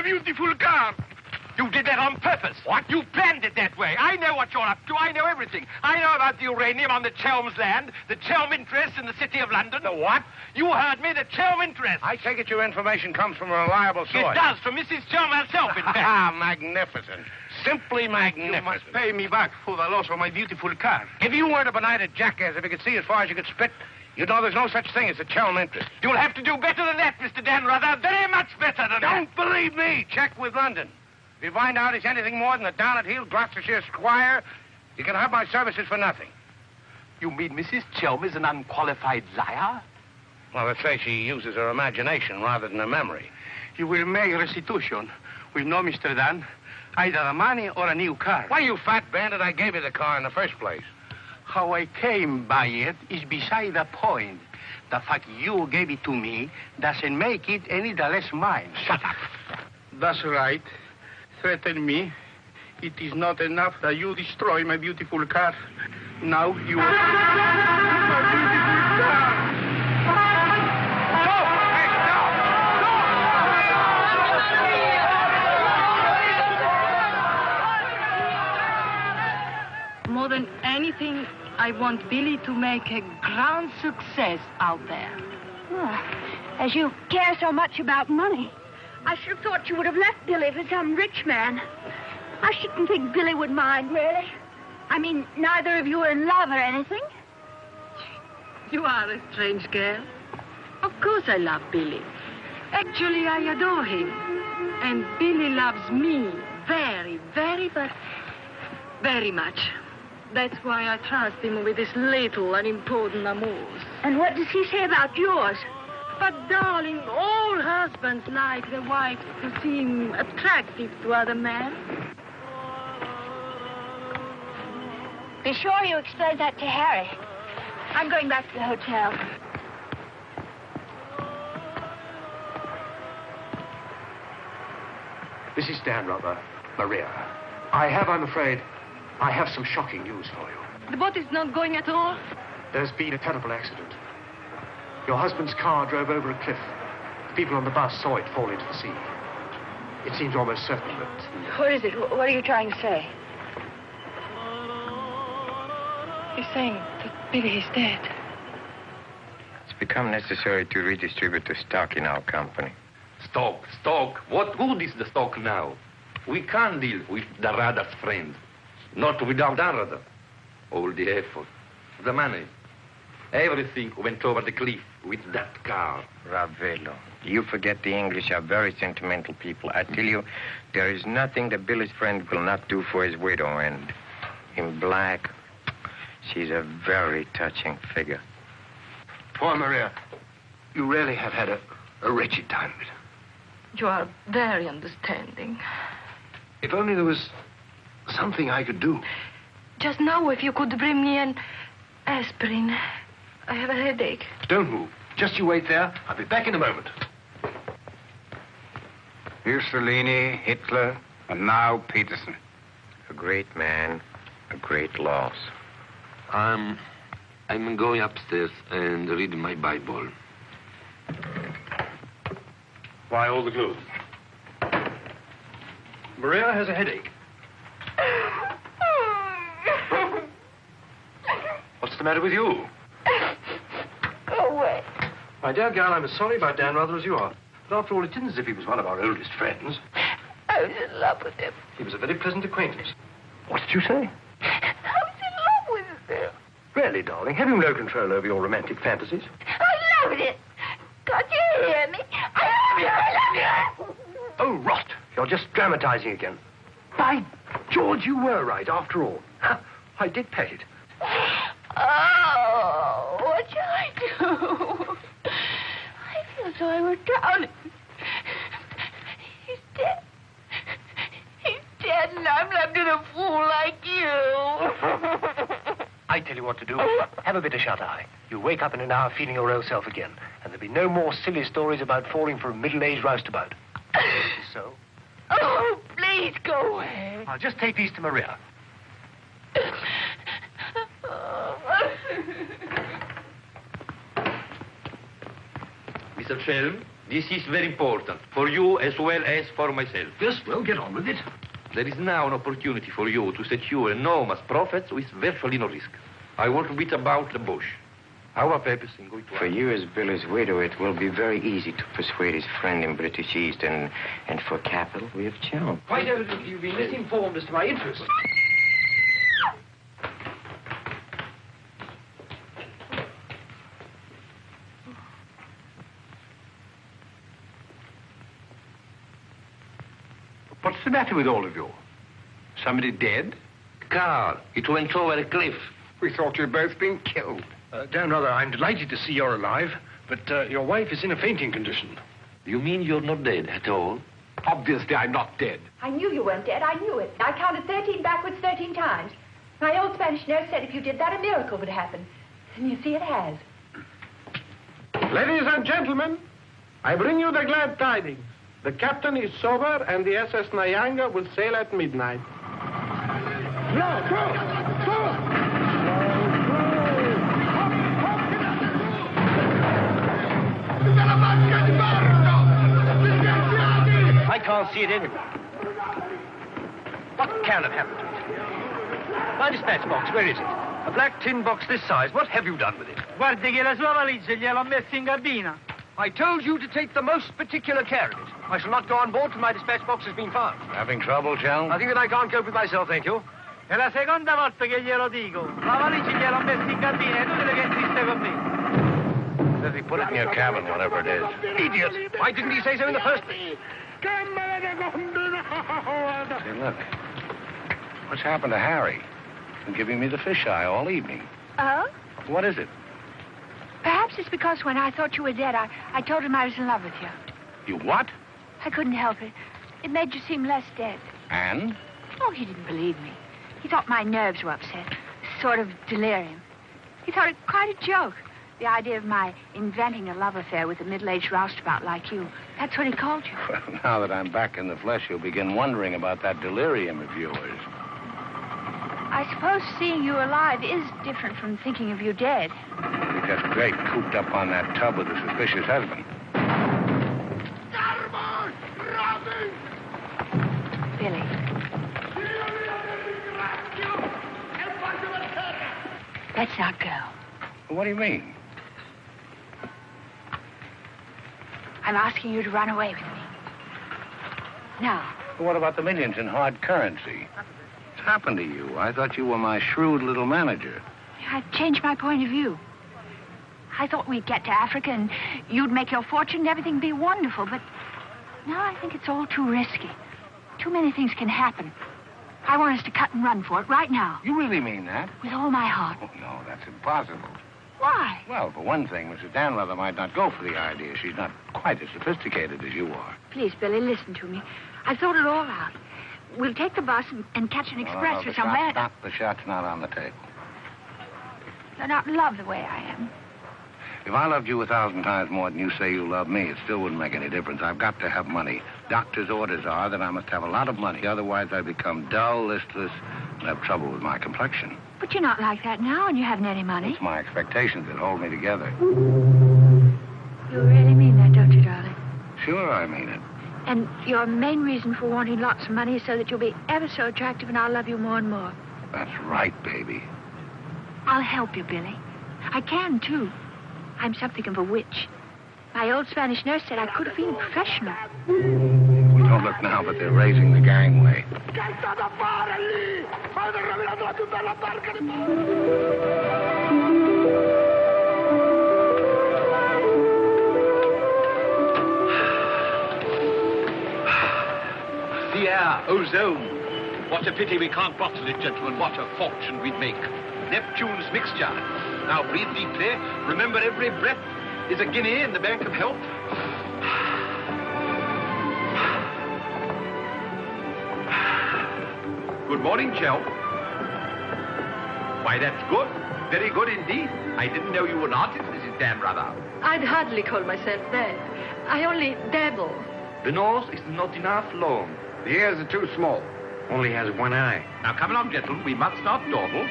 Speaker 6: beautiful car. You did that on purpose. What? You planned it that way. I know what you're up to. I know everything. I know about the uranium on the Chelm's land, the Chelm interest in the City of London.
Speaker 2: The what?
Speaker 6: You heard me, the Chelm interest.
Speaker 2: I take it your information comes from a reliable source.
Speaker 6: It does, from Mrs. Chelm herself, in fact.
Speaker 2: Ah, magnificent. Simply magnificent.
Speaker 8: You must pay me back for the loss of my beautiful car.
Speaker 2: If you weren't a benighted jackass, if you could see as far as you could spit, you'd know there's no such thing as a Chelm interest.
Speaker 6: You'll have to do better than that, Mr. Danrother. Very much better than that.
Speaker 2: Don't believe me. Check with London. If you find out he's anything more than a down-at-heel Gloucestershire squire, you can have my services for nothing.
Speaker 6: You mean Mrs. Chelm is an unqualified liar?
Speaker 2: Well, let's say she uses her imagination rather than her memory.
Speaker 8: You will make restitution with no Mr. Dan, either the money or a new car.
Speaker 2: Why, you fat bandit, I gave you the car in the first place.
Speaker 8: How I came by it is beside the point. The fact you gave it to me doesn't make it any the less mine.
Speaker 2: Shut up.
Speaker 8: That's right. Threaten me. It is not enough that you destroy my beautiful car. Now you... my beautiful car!
Speaker 4: More than anything, I want Billy to make a grand success out there.
Speaker 9: Oh, as you care so much about money, I should have thought you would have left Billy for some rich man. I shouldn't think Billy would mind, really. I mean, neither of you are in love or anything.
Speaker 4: You are a strange girl. Of course I love Billy. Actually, I adore him. And Billy loves me very, very, but very much. That's why I trust him with his little unimportant amours.
Speaker 9: And what does he say about yours?
Speaker 4: But, darling, all husbands like their wives to seem attractive to other men.
Speaker 3: Be sure you explain that to Harry. I'm going back to the hotel.
Speaker 5: This is Dan Rubber, Maria. I'm afraid, I have some shocking news for you.
Speaker 4: The boat is not going at all?
Speaker 5: There's been a terrible accident. Your husband's car drove over a cliff. The people on the bus saw it fall into the sea. It seems almost certain that...
Speaker 3: What is it? What are you trying to say?
Speaker 4: He's saying that Billy is dead.
Speaker 7: It's become necessary to redistribute the stock in our company.
Speaker 10: Stock. What good is the stock now? We can't deal with the Rada's friend. Not without Arada. All the effort, the money, everything went over the cliff with that car.
Speaker 7: Ravello, you forget the English are very sentimental people. I tell you, there is nothing that Billy's friend will not do for his widow. And in black, she's a very touching figure.
Speaker 5: Poor Maria, you really have had a wretched time of it.
Speaker 4: You are very understanding.
Speaker 5: If only there was something I could do.
Speaker 4: Just now, if you could bring me an aspirin. I have a headache.
Speaker 5: Don't move. Just you wait there. I'll be back in a moment.
Speaker 2: Mussolini, Hitler, and now Peterson.
Speaker 7: A great man, a great loss.
Speaker 10: I'm going upstairs and reading my Bible.
Speaker 5: Why all the gloom? Maria has a headache. What's the matter with you?
Speaker 3: Go away.
Speaker 5: My dear girl, I'm as sorry about Dan rather as you are. But after all, it isn't as if he was one of our oldest friends.
Speaker 3: I was in love with him.
Speaker 5: He was a very pleasant acquaintance. What did you say?
Speaker 3: I was in love with him.
Speaker 5: Really, darling, have you no control over your romantic fantasies?
Speaker 3: I loved it. Can't you hear me? I love you.
Speaker 5: Oh, rot. You're just dramatizing again. By George, you were right, after all. I did pet it.
Speaker 3: Oh, what shall I do? I feel so I were drowning. He's dead. He's dead, and I'm left in a fool like you.
Speaker 5: I tell you what to do. Have a bit of shut-eye. You wake up in an hour feeling your real self again, and there'll be no more silly stories about falling for a middle-aged roustabout. So?
Speaker 3: Oh, please go away.
Speaker 5: I'll just take these to Maria.
Speaker 10: Mr. Shelm, this is very important, for you as well as for myself.
Speaker 5: Yes, well, get on with it.
Speaker 10: There is now an opportunity for you to secure enormous profits with virtually no risk. I want to beat about the bush. Our purpose in going to...
Speaker 7: For you as Billy's widow, it will be very easy to persuade his friend in British East, and for capital, we have John.
Speaker 5: Quite evidently, you've been misinformed as to my interests. What's the matter with all of you? Somebody dead?
Speaker 10: Car, it went over a cliff.
Speaker 5: We thought you'd both been killed. Dan, rather, I'm delighted to see you're alive, but your wife is in a fainting condition.
Speaker 10: You mean you're not dead at all?
Speaker 5: Obviously, I'm not dead.
Speaker 3: I knew you weren't dead. I knew it. I counted 13 backwards 13 times. My old Spanish nurse said if you did that, a miracle would happen. And you see, it has.
Speaker 11: Ladies and gentlemen, I bring you the glad tidings. The captain is sober, and the SS Nyanga will sail at midnight.
Speaker 5: I can't see it anywhere. What can have happened to it? My dispatch box, where is it?
Speaker 6: A black tin box this size. What have you done with it?
Speaker 12: Guardi che la sua valigia gliel'ho messa in cabina.
Speaker 6: I told you to take the most particular care of it. I shall not go on board till my dispatch box has been found.
Speaker 2: Having trouble, Chelm?
Speaker 6: I think that I can't cope with myself, thank you.
Speaker 12: È la seconda volta che glielo dico. La valigia gliel'ho messa in cabina, è inutile che insiste con me.
Speaker 2: Says he put it in your cabin, whatever it is.
Speaker 6: Idiot! Why didn't he say so in the first place?
Speaker 2: Say, look. What's happened to Harry? He's been giving me the fisheye all evening.
Speaker 3: Oh?
Speaker 2: What is it?
Speaker 3: Perhaps it's because when I thought you were dead, I told him I was in love with you.
Speaker 2: You what?
Speaker 3: I couldn't help it. It made you seem less dead.
Speaker 2: And?
Speaker 3: Oh, he didn't believe me. He thought my nerves were upset. Sort of delirium. He thought it quite a joke. The idea of my inventing a love affair with a middle-aged roustabout like you. That's what he called you.
Speaker 2: Well, now that I'm back in the flesh, you'll begin wondering about that delirium of yours.
Speaker 3: I suppose seeing you alive is different from thinking of you dead.
Speaker 2: You're just great cooped up on that tub with a suspicious husband.
Speaker 3: Billy. Let's not go.
Speaker 2: What do you mean?
Speaker 3: I'm asking you to run away with me. Now.
Speaker 2: What about the millions in hard currency? What's happened to you? I thought you were my shrewd little manager.
Speaker 3: I've changed my point of view. I thought we'd get to Africa and you'd make your fortune and everything be wonderful, but now I think it's all too risky. Too many things can happen. I want us to cut and run for it right now.
Speaker 2: You really mean that?
Speaker 3: With all my heart.
Speaker 2: Oh, no, that's impossible.
Speaker 3: Why?
Speaker 2: Well, for one thing, Mrs. Danrother might not go for the idea. She's not quite as sophisticated as you are.
Speaker 3: Please, Billy, listen to me. I've thought it all out. We'll take the bus and catch an express for somewhere.
Speaker 2: The shot's not on the table.
Speaker 3: You're not in love the way I am.
Speaker 2: If I loved you 1,000 times more than you say you love me, it still wouldn't make any difference. I've got to have money. Doctor's orders are that I must have a lot of money. Otherwise, I become dull, listless, and have trouble with my complexion.
Speaker 3: But you're not like that now, and you haven't any money.
Speaker 2: It's my expectations that hold me together.
Speaker 3: You really mean that, don't you, darling?
Speaker 2: Sure, I mean it.
Speaker 3: And your main reason for wanting lots of money is so that you'll be ever so attractive and I'll love you more and more.
Speaker 2: That's right, baby.
Speaker 3: I'll help you, Billy. I can, too. I'm something of a witch. My old Spanish nurse said I could have been a professional.
Speaker 2: Don't look now, but they're raising the gangway.
Speaker 1: The air, ozone. What a pity we can't bottle it, gentlemen. What a fortune we'd make. Neptune's mixture. Now breathe deeply. Remember, every breath is a guinea in the bank of health. Good morning, Chel. Why, that's good. Very good indeed. I didn't know you were an artist, Mrs. Danrother.
Speaker 4: I'd hardly call myself that. I only dabble.
Speaker 10: The nose is not enough long.
Speaker 2: The ears are too small.
Speaker 7: Only has one eye.
Speaker 1: Now, come along, gentlemen. We must not dawdle.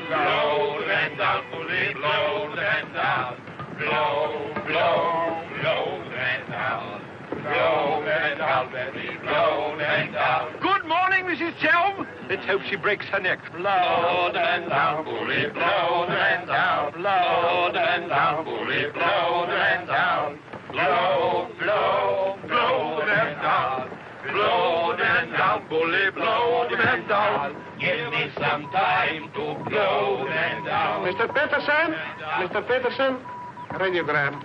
Speaker 13: Blow the man down, bully, blow the man down. Blow, blow, blow the man down. Blow the man down, baby, blow the man down.
Speaker 6: Good morning, Mrs. Chelm. Let's hope she breaks her neck.
Speaker 13: Blow the man down, bully, blow the man down. Blow the man down, bully, blow the man down. Blow, blow, blow the man down. Blow the man down, bully, blow the man down. Give me some time to blow the man down.
Speaker 11: Mr. Peterson? Mr. Peterson? Radiogram.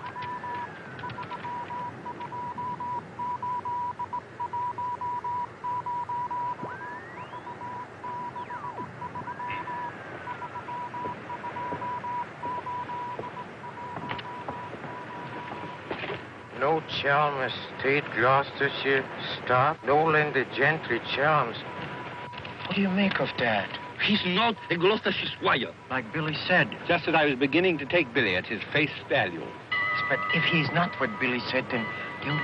Speaker 7: No Chelm Estate, Gloucestershire. Stop. No Linda Gentry Chelms. What do you make of that?
Speaker 10: He's not a Gloucestershire squire.
Speaker 7: Like Billy said.
Speaker 1: Just as I was beginning to take Billy at his face value.
Speaker 7: But if he's not what Billy said, then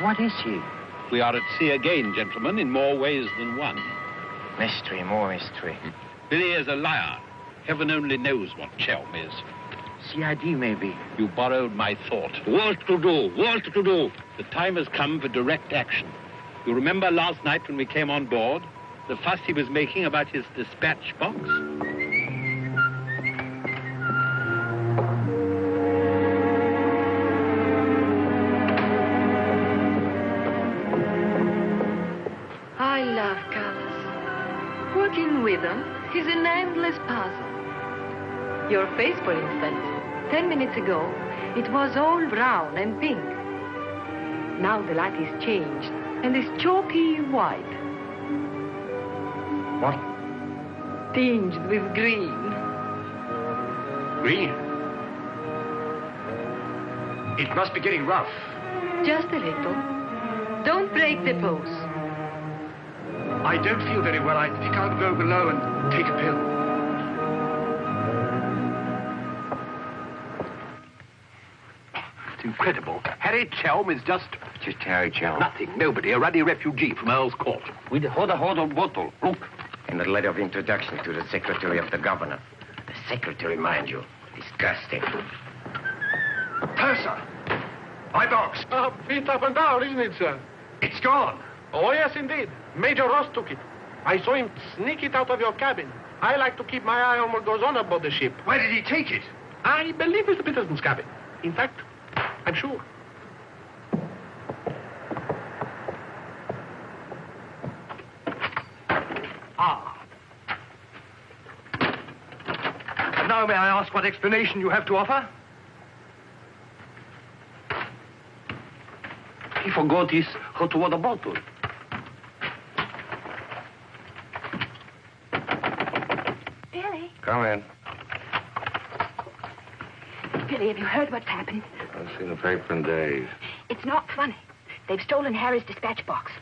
Speaker 7: what is he?
Speaker 1: We are at sea again, gentlemen, in more ways than one.
Speaker 7: Mystery, more mystery.
Speaker 1: Billy is a liar. Heaven only knows what Chelm is.
Speaker 7: CID, maybe.
Speaker 1: You borrowed my thought.
Speaker 10: What to do? What to do?
Speaker 1: The time has come for direct action. You remember last night when we came on board? The fuss he was making about his dispatch box?
Speaker 4: is an endless puzzle. Your face, for instance. 10 minutes ago, it was all brown and pink. Now the light is changed and is chalky white.
Speaker 11: What?
Speaker 4: Tinged with green.
Speaker 11: Green? It must be getting rough.
Speaker 4: Just a little. Don't break the pose.
Speaker 11: I don't feel very well. I think I'll go below and take a pill.
Speaker 1: It's incredible. Harry Chelm is just
Speaker 7: Harry Chelm.
Speaker 1: nothing. Nobody. A ruddy refugee from Earl's Court.
Speaker 10: With a hot bottle. Look.
Speaker 7: And a letter of introduction to the secretary of the governor. The secretary, mind you. Disgusting.
Speaker 11: Purser! My box. Feet up and down, isn't it, sir? It's gone. Oh, yes, indeed. Major Ross took it. I saw him sneak it out of your cabin. I like to keep my eye on what goes on aboard the ship. Where did he take it? I believe Mr. Peterson's cabin. In fact, I'm sure. And now may I ask what explanation you have to offer?
Speaker 10: He forgot his hot water bottle.
Speaker 9: Billy.
Speaker 2: Come in.
Speaker 9: Billy, have you heard what's happened?
Speaker 2: I've seen the paper in days.
Speaker 9: It's not funny. They've stolen Harry's dispatch box.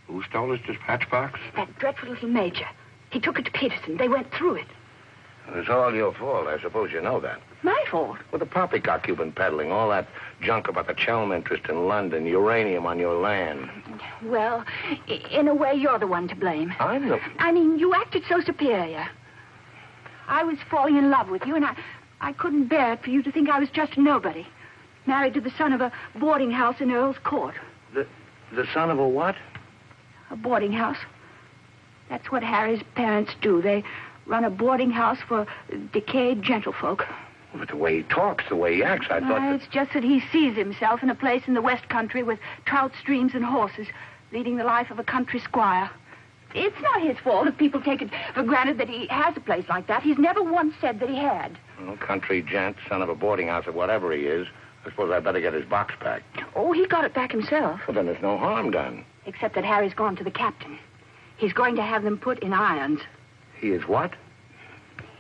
Speaker 2: Who stole his dispatch box?
Speaker 9: That dreadful little major. He took it to Peterson. They went through it.
Speaker 2: It's all your fault. I suppose you know that.
Speaker 9: My fault?
Speaker 2: Well, the poppycock you've been peddling, all that junk about the Chelm interest in London, uranium on your land.
Speaker 9: Well, in a way, you're the one to blame.
Speaker 2: I'm the...
Speaker 9: I mean, you acted so superior. I was falling in love with you, and I couldn't bear it for you to think I was just a nobody. Married to the son of a boarding house in Earl's Court.
Speaker 2: The son of a what?
Speaker 9: A boarding house. That's what Harry's parents do. They run a boarding house for decayed gentlefolk.
Speaker 2: But the way he talks, the way he acts, I thought
Speaker 9: It's just that he sees himself in a place in the West Country with trout streams and horses, leading the life of a country squire. It's not his fault if people take it for granted that he has a place like that. He's never once said that he had.
Speaker 2: Well, country gent, son of a boarding house or whatever he is. I suppose I'd better get his box back.
Speaker 9: Oh, he got it back himself.
Speaker 2: Well, then there's no harm done.
Speaker 9: Except that Harry's gone to the captain. He's going to have them put in irons.
Speaker 2: He is what?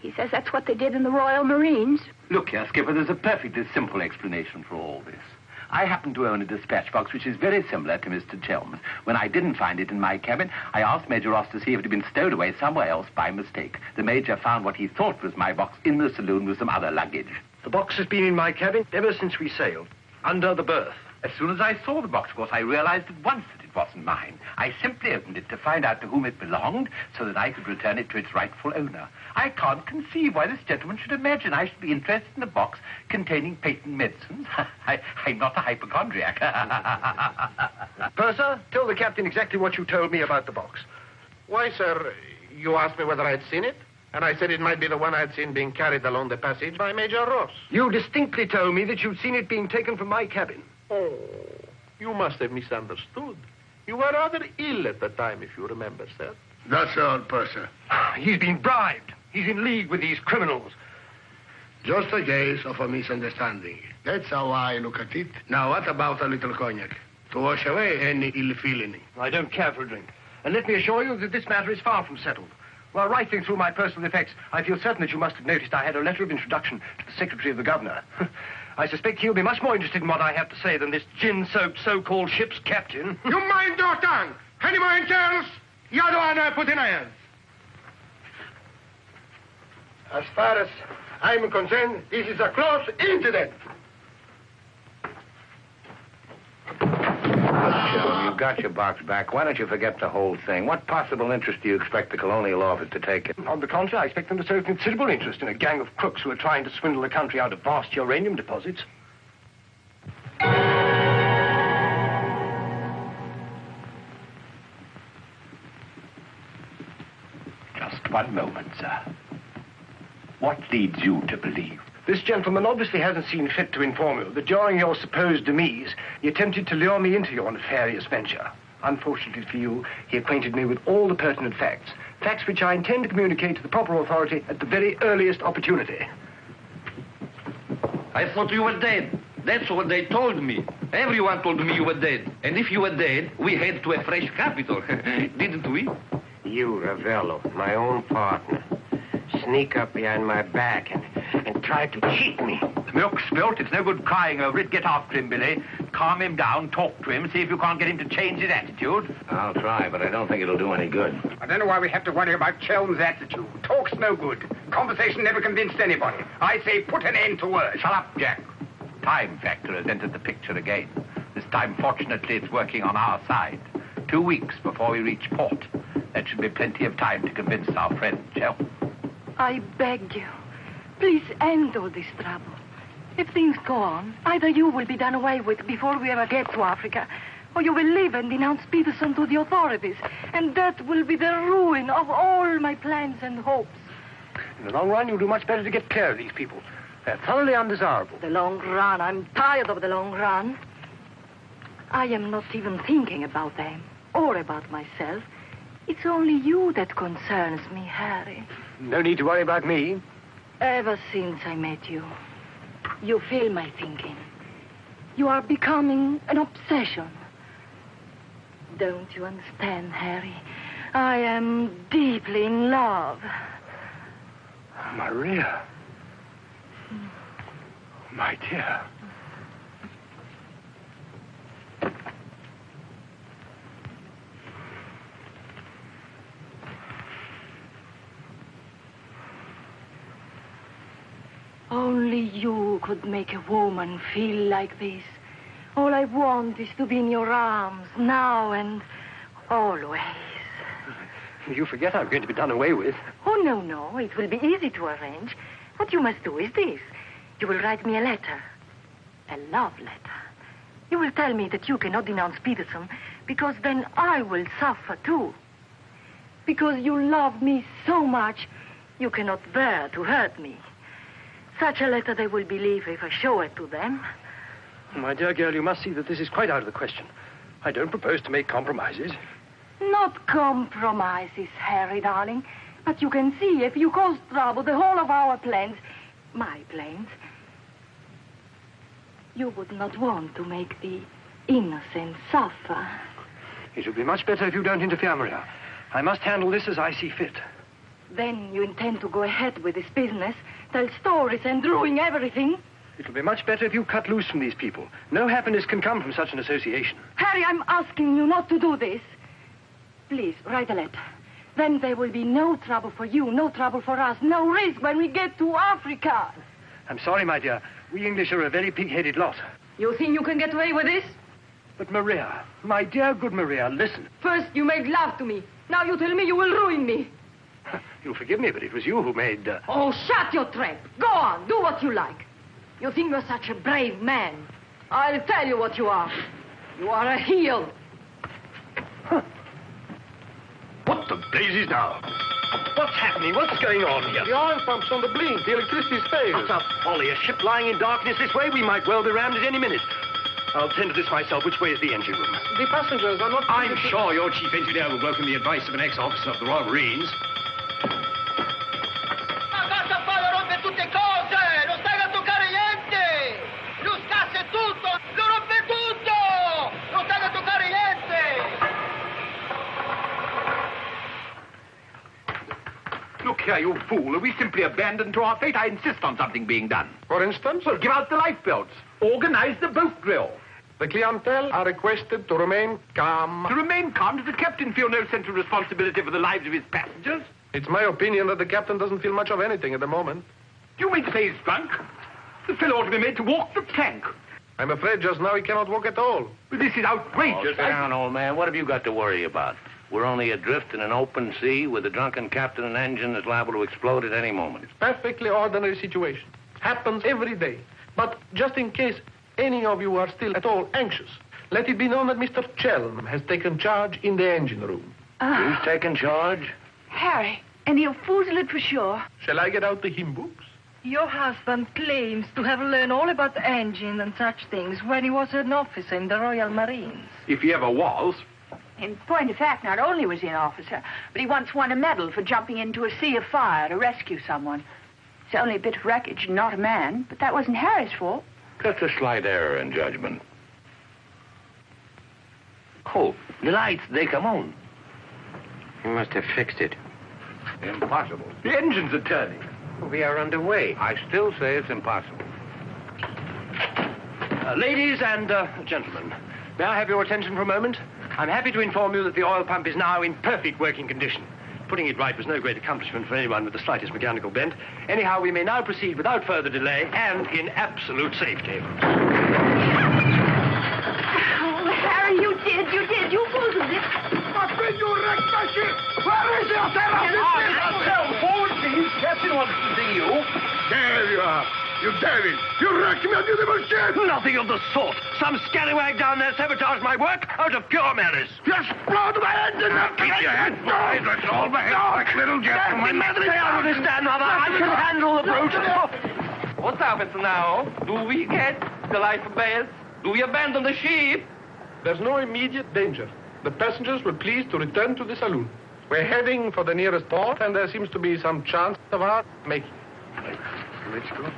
Speaker 9: He says that's what they did in the Royal Marines.
Speaker 1: Look here, Skipper, there's a perfectly simple explanation for all this. I happen to own a dispatch box which is very similar to Mr. Chelm's. When I didn't find it in my cabin, I asked Major Ross to see if it had been stowed away somewhere else by mistake. The Major found what he thought was my box in the saloon with some other luggage.
Speaker 11: The box has been in my cabin ever since we sailed, under the berth.
Speaker 1: As soon as I saw the box, of course, I realized at once that it wasn't mine. I simply opened it to find out to whom it belonged so that I could return it to its rightful owner. I can't conceive why this gentleman should imagine I should be interested in a box containing patent medicines. I'm not a hypochondriac.
Speaker 11: Purser, tell the captain exactly what you told me about the box. Why, sir, you asked me whether I'd seen it, and I said it might be the one I'd seen being carried along the passage by Major Ross. You distinctly told me that you'd seen it being taken from my cabin. Oh, you must have misunderstood. You were rather ill at the time, if you remember, sir.
Speaker 14: That's all, Purser.
Speaker 11: He's been bribed. He's in league with these criminals.
Speaker 14: Just a case of a misunderstanding. That's how I look at it. Now, what about a little cognac? To wash away any ill feeling.
Speaker 11: I don't care for a drink. And let me assure you that this matter is far from settled. While rifling through my personal effects, I feel certain that you must have noticed I had a letter of introduction to the secretary of the governor. I suspect he'll be much more interested in what I have to say than this gin-soaked so-called ship's captain.
Speaker 14: You mind your tongue! Any more else? You're the one I put in irons. As far as I'm concerned, this is a close incident.
Speaker 2: You got your box back. Why don't you forget the whole thing? What possible interest do you expect the Colonial Office to take in?
Speaker 11: On the contrary, I expect them to show considerable interest in a gang of crooks who are trying to swindle the country out of vast uranium deposits.
Speaker 1: Just one moment, sir. What leads you to believe?
Speaker 11: This gentleman obviously hasn't seen fit to inform you that during your supposed demise, he attempted to lure me into your nefarious venture. Unfortunately for you, he acquainted me with all the pertinent facts.
Speaker 5: Facts which I intend to communicate to the proper authority at the very earliest opportunity.
Speaker 10: I thought you were dead. That's what they told me. Everyone told me you were dead. And if you were dead, we head to a fresh capital. Didn't we?
Speaker 7: You, Ravello, my own partner, sneak up behind my back and try to cheat me.
Speaker 6: The milk's spilt. It's no good crying over it. Get after him, Billy. Calm him down. Talk to him. See if you can't get him to change his attitude.
Speaker 2: I'll try, but I don't think it'll do any good.
Speaker 6: I don't know why we have to worry about Chelm's attitude. Talk's no good. Conversation never convinced anybody. I say put an end to words. Shut up, Jack. Time factor has entered the picture again. This time, fortunately, it's working on our side. 2 weeks before we reach port. That should be plenty of time to convince our friend, Chelm.
Speaker 4: I beg you, please end all this trouble. If things go on, either you will be done away with before we ever get to Africa, or you will leave and denounce Peterson to the authorities, and that will be the ruin of all my plans and hopes.
Speaker 5: In the long run, you'll do much better to get clear of these people. They're thoroughly undesirable.
Speaker 4: The long run. I'm tired of the long run. I am not even thinking about them or about myself. It's only you that concerns me, Harry.
Speaker 5: No need to worry about me.
Speaker 4: Ever since I met you, you fill my thinking. You are becoming an obsession. Don't you understand, Harry? I am deeply in love.
Speaker 5: Maria. My dear.
Speaker 4: Only you could make a woman feel like this. All I want is to be in your arms, now and always.
Speaker 5: You forget I'm going to be done away with.
Speaker 4: Oh, no. It will be easy to arrange. What you must do is this. You will write me a letter. A love letter. You will tell me that you cannot denounce Peterson, because then I will suffer too. Because you love me so much, you cannot bear to hurt me. Such a letter they will believe if I show it to them.
Speaker 5: My dear girl, you must see that this is quite out of the question. I don't propose to make compromises.
Speaker 4: Not compromises, Harry, darling. But you can see if you cause trouble, the whole of our plans, my plans, you would not want to make the innocent suffer.
Speaker 5: It would be much better if you don't interfere, Maria. I must handle this as I see fit.
Speaker 4: Then you intend to go ahead with this business, tell stories and ruin everything?
Speaker 5: It'll be much better if you cut loose from these people. No happiness can come from such an association.
Speaker 4: Harry, I'm asking you not to do this. Please, write a letter. Then there will be no trouble for you, no trouble for us, no risk when we get to Africa.
Speaker 5: I'm sorry, my dear. We English are a very pig-headed lot.
Speaker 4: You think you can get away with this?
Speaker 5: But Maria, my dear good Maria, listen.
Speaker 4: First you made love to me. Now you tell me you will ruin me.
Speaker 5: You'll forgive me, but it was you who made...
Speaker 4: Oh, shut your trap. Go on, do what you like. You think you're such a brave man. I'll tell you what you are. You are a heel.
Speaker 5: Huh. What the blazes now? What's happening? What's going on here?
Speaker 11: The oil pump's on the blink. The electricity's failed.
Speaker 5: Utter folly. A ship lying in darkness this way, we might well be rammed at any minute. I'll tend to this myself. Which way is the engine room?
Speaker 11: The passengers are not...
Speaker 15: I'm sure your chief engineer will welcome the advice of an ex-officer of the Royal Marines.
Speaker 6: Look here, you fool. Are we simply abandoned to our fate? I insist on something being done.
Speaker 11: For instance?
Speaker 6: Well, give out the lifebelts. Organize the boat drill.
Speaker 11: The clientele are requested to remain calm.
Speaker 6: To remain calm? Does the captain feel no sense of responsibility for the lives of his passengers?
Speaker 11: It's my opinion that the captain doesn't feel much of anything at the moment.
Speaker 6: Do you mean to say he's drunk? The fellow ought to be made to walk the plank.
Speaker 11: I'm afraid just now he cannot walk at all.
Speaker 6: But this is outrageous.
Speaker 2: Oh, sit down, old man. What have you got to worry about? We're only adrift in an open sea with a drunken captain and engine that's liable to explode at any moment.
Speaker 11: It's a perfectly ordinary situation. Happens every day. But just in case any of you are still at all anxious, let it be known that Mr. Chelm has taken charge in the engine room.
Speaker 2: Who's taken charge?
Speaker 3: Harry, and he'll foozle it for sure.
Speaker 11: Shall I get out the hymn books?
Speaker 4: Your husband claims to have learned all about engine and such things when he was an officer in the Royal Marines.
Speaker 6: If he ever was.
Speaker 3: In point of fact, not only was he an officer, but he once won a medal for jumping into a sea of fire to rescue someone. It's only a bit of wreckage, not a man, but that wasn't Harry's fault.
Speaker 2: Just a slight error in judgment.
Speaker 10: Oh, the lights, they come on.
Speaker 7: He must have fixed it.
Speaker 2: Impossible.
Speaker 10: The engines are turning.
Speaker 7: We are underway.
Speaker 2: I still say it's impossible.
Speaker 11: Ladies and gentlemen, may I have your attention for a moment? I'm happy to inform you that the oil pump is now in perfect working condition. Putting it right was no great accomplishment for anyone with the slightest mechanical bent. Anyhow, we may now proceed without further delay and in absolute safety.
Speaker 9: Oh, Harry, you did. You fooled it.
Speaker 14: But when you wrecked my ship, where is your terror?
Speaker 10: Forward, please. Captain wants to see you.
Speaker 14: There you are. You devil! You wrecked my beautiful ship!
Speaker 11: Nothing of the sort. Some scallywag down there sabotaged my work out of pure malice.
Speaker 14: You explode my engine!
Speaker 2: Keep your head down. Let's all behave like little gentlemen.
Speaker 11: I don't understand, Mother. I can handle the brute.
Speaker 10: What happens now? Do we get the life belts? Do we abandon the ship?
Speaker 11: There's no immediate danger. The passengers were pleased to return to the saloon. We're heading for the nearest port, and there seems to be some chance of our making.
Speaker 2: Let's go.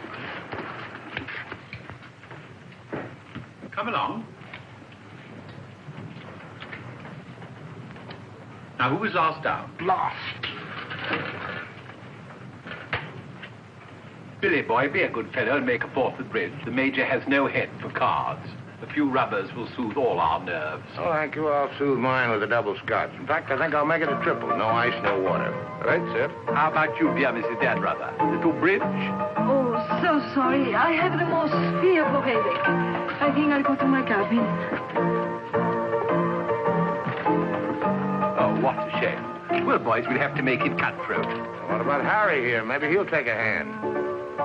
Speaker 1: Come along. Now, who was last down?
Speaker 11: Last.
Speaker 1: Billy, boy, be a good fellow and make a port the bridge. The Major has no head for cards. A few rubbers will soothe all our nerves.
Speaker 2: Oh, thank you. I'll soothe mine with a double scotch. In fact, I think I'll make it a triple. No ice, no water.
Speaker 11: Right, sir.
Speaker 1: How about you, dear Mrs. Dadbrother? Little bridge?
Speaker 4: Oh, so sorry. I have the most fearful headache. I think I'll go to my cabin.
Speaker 1: Oh, what a shame. Well, boys, we'll have to make it cutthroat.
Speaker 2: What about Harry here? Maybe he'll take a hand.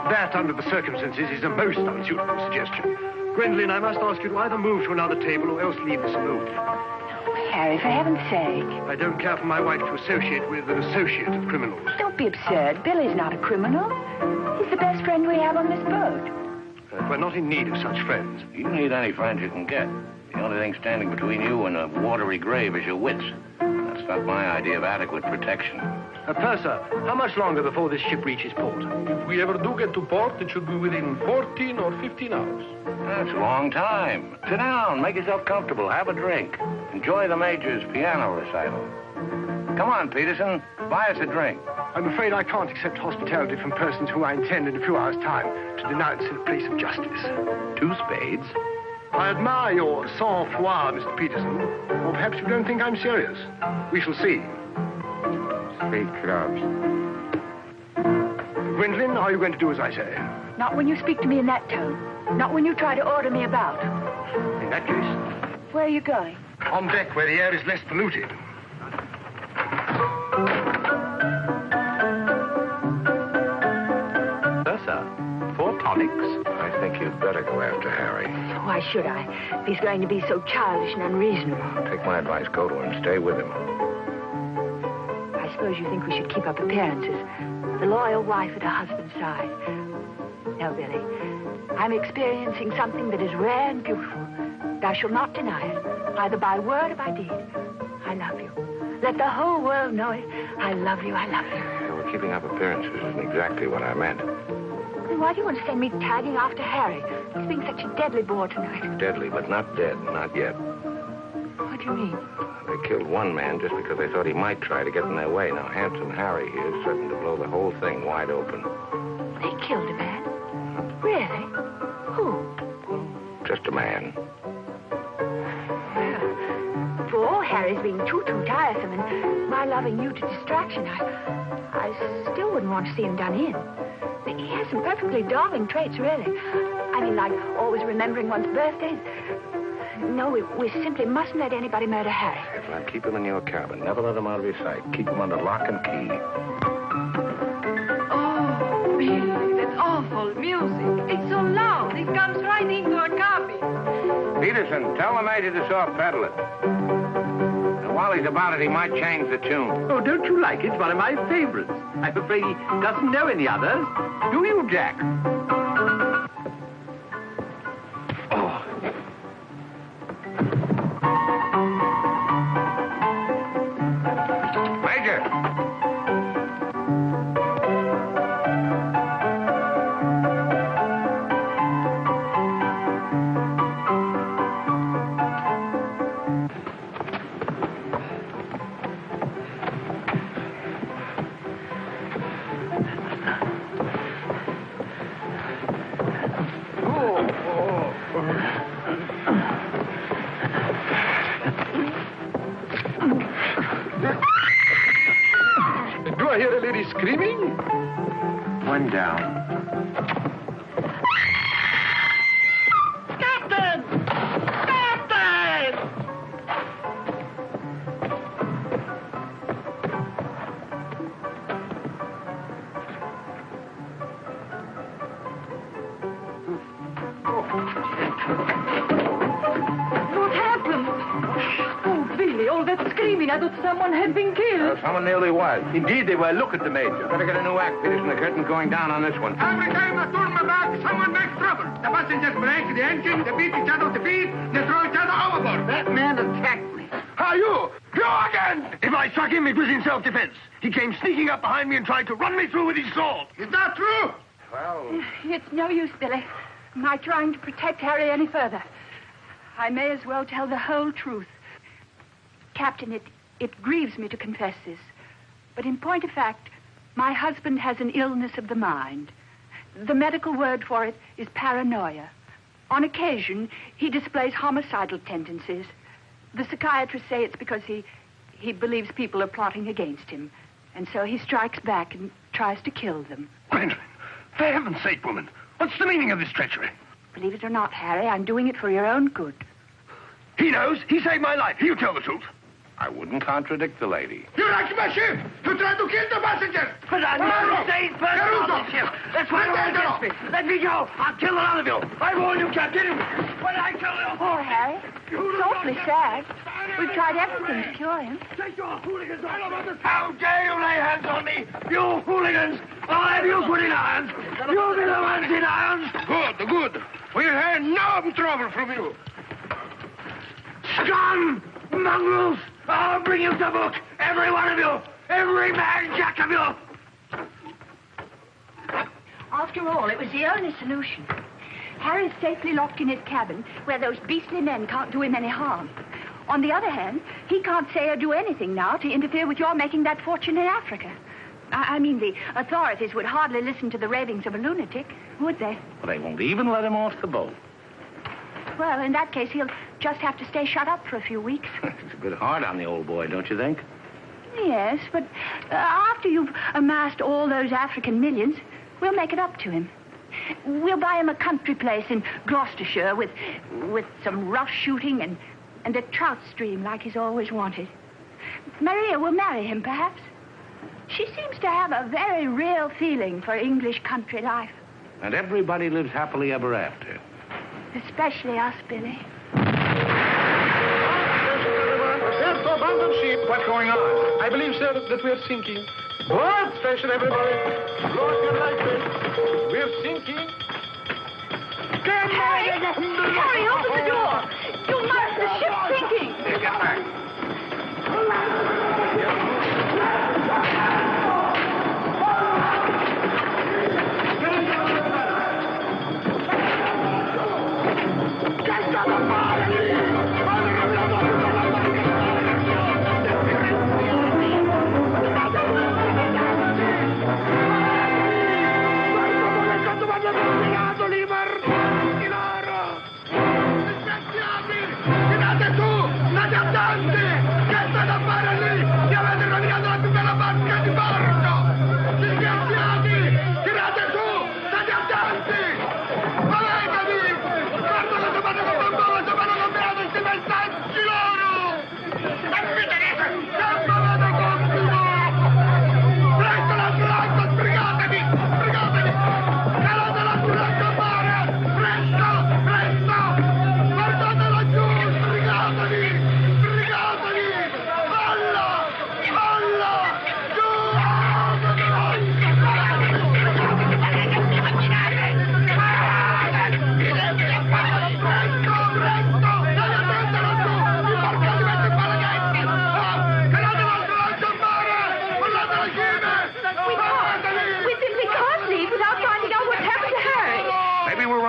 Speaker 5: That, under the circumstances, is a most unsuitable suggestion. Gwendolen, I must ask you to either move to another table or else leave the saloon.
Speaker 3: Oh, Harry, for heaven's sake.
Speaker 5: I don't care for my wife to associate with an associate of criminals.
Speaker 3: Don't be absurd. Billy's not a criminal. He's the best friend we have on this boat.
Speaker 5: We're not in need of such friends.
Speaker 2: You need any friends you can get. The only thing standing between you and a watery grave is your wits. That's not my idea of adequate protection.
Speaker 5: Purser, how much longer before this ship reaches port?
Speaker 11: If we ever do get to port, it should be within 14 or 15 hours.
Speaker 2: That's a long time. Sit down, make yourself comfortable, have a drink. Enjoy the Major's piano recital. Come on, Peterson, buy us a drink.
Speaker 5: I'm afraid I can't accept hospitality from persons who I intend in a few hours' time to denounce in a place of justice.
Speaker 1: 2 spades.
Speaker 5: I admire your sang-froid, Mr. Peterson. Or perhaps you don't think I'm serious. We shall see.
Speaker 2: 3 clubs.
Speaker 5: Gwendolen, are you going to do as I say?
Speaker 3: Not when you speak to me in that tone. Not when you try to order me about.
Speaker 5: In that case...
Speaker 3: Where are you going?
Speaker 5: On deck, where the air is less polluted.
Speaker 1: Sir, 4 tonics.
Speaker 2: I think you'd better go after Harry.
Speaker 3: Why should I? If he's going to be so childish and unreasonable.
Speaker 2: Take my advice, go to him, stay with him.
Speaker 3: I suppose you think we should keep up appearances. The loyal wife at her husband's side. No, Billy. I'm experiencing something that is rare and beautiful. And I shall not deny it, either by word or by deed. I love you. Let the whole world know it. I love you, I love you.
Speaker 2: Yeah, well, keeping up appearances isn't exactly what I meant.
Speaker 3: Then why do you want to send me tagging after Harry? He's being such a deadly bore tonight.
Speaker 2: Deadly, but not dead, not yet.
Speaker 3: What do you mean?
Speaker 2: They killed one man just because they thought he might try to get in their way. Now, handsome Harry here is certain to blow the whole thing wide open.
Speaker 3: They killed a man? Really? Who?
Speaker 2: Just a man.
Speaker 3: Well, for all Harry's being too tiresome and my loving you to distraction, I still wouldn't want to see him done in. He has some perfectly darling traits, really. I mean, like always remembering one's birthdays. No, we simply mustn't let anybody murder Harry.
Speaker 2: Well, keep him in your cabin. Never let him out of your sight. Keep him under lock and key.
Speaker 4: Oh, Billy, that awful music. It's so loud. It comes right into our cabin.
Speaker 2: Peterson, tell the Major to soft pedal it. And while he's about it, he might change the tune.
Speaker 1: Oh, don't you like it? It's one of my favorites. I'm afraid he doesn't know any others. Do you, Jack?
Speaker 7: one down.
Speaker 12: Captain! Captain!
Speaker 4: What happened? Oh, Billy, all that screaming. I thought someone had been killed.
Speaker 2: Someone nearly was. Indeed, they were. Look at the Major. Better get a new act finished and the curtain going down on this one.
Speaker 11: Every time I turn my back, someone makes trouble. The passengers break the engine, they beat each other with the feet, they throw each other overboard.
Speaker 8: That man attacked me.
Speaker 11: How you? You again! If I struck him, it was in self-defense. He came sneaking up behind me and tried to run me through with his sword. Is that true?
Speaker 2: Well...
Speaker 3: It's no use, Billy. My trying to protect Harry any further. I may as well tell the whole truth. Captain, it grieves me to confess this. But in point of fact, my husband has an illness of the mind. The medical word for it is paranoia. On occasion, he displays homicidal tendencies. The psychiatrists say it's because he believes people are plotting against him. And so he strikes back and tries to kill them.
Speaker 11: Gwendolen, for heaven's sake, woman, what's the meaning of this treachery?
Speaker 3: Believe it or not, Harry, I'm doing it for your own good.
Speaker 11: He knows. He saved my life. He'll tell the truth.
Speaker 2: I wouldn't contradict the lady.
Speaker 11: You wrecked my ship! You tried to kill the passengers!
Speaker 12: But I'm not a safe person on this ship. That's why you're against me. Let me go. I'll kill a lot of you. I warn you, Captain. When I kill you...
Speaker 3: Poor Harry. It's awfully sad. We've tried everything to cure him.
Speaker 12: Take your hooligans off. How dare you lay hands on me? You hooligans! I'll have you put in irons. You'll be the ones in irons.
Speaker 11: Good, good. We'll have no trouble from you.
Speaker 12: Scum! Mongrels! I'll bring you to book. Every one of you. Every man jack of you.
Speaker 3: After all, it was the only solution. Harry's safely locked in his cabin where those beastly men can't do him any harm. On the other hand, he can't say or do anything now to interfere with your making that fortune in Africa. I mean, the authorities would hardly listen to the ravings of a lunatic, would they?
Speaker 2: Well, they won't even let him off the boat.
Speaker 3: Well, in that case, he'll just have to stay shut up for a few weeks.
Speaker 2: It's a bit hard on the old boy, don't you think?
Speaker 3: Yes, but after you've amassed all those African millions, we'll make it up to him. We'll buy him a country place in Gloucestershire with some rough shooting and a trout stream like he's always wanted. Maria will marry him, perhaps. She seems to have a very real feeling for English country life.
Speaker 2: And everybody lives happily ever after.
Speaker 3: Especially us, Billy.
Speaker 11: There's to abandon ship. What's going on? I believe, sir, that we're sinking. What? Station, everybody. Look your light, we're sinking.
Speaker 3: Harry! Harry, open the door! You must! The ship's sinking!
Speaker 11: Get back.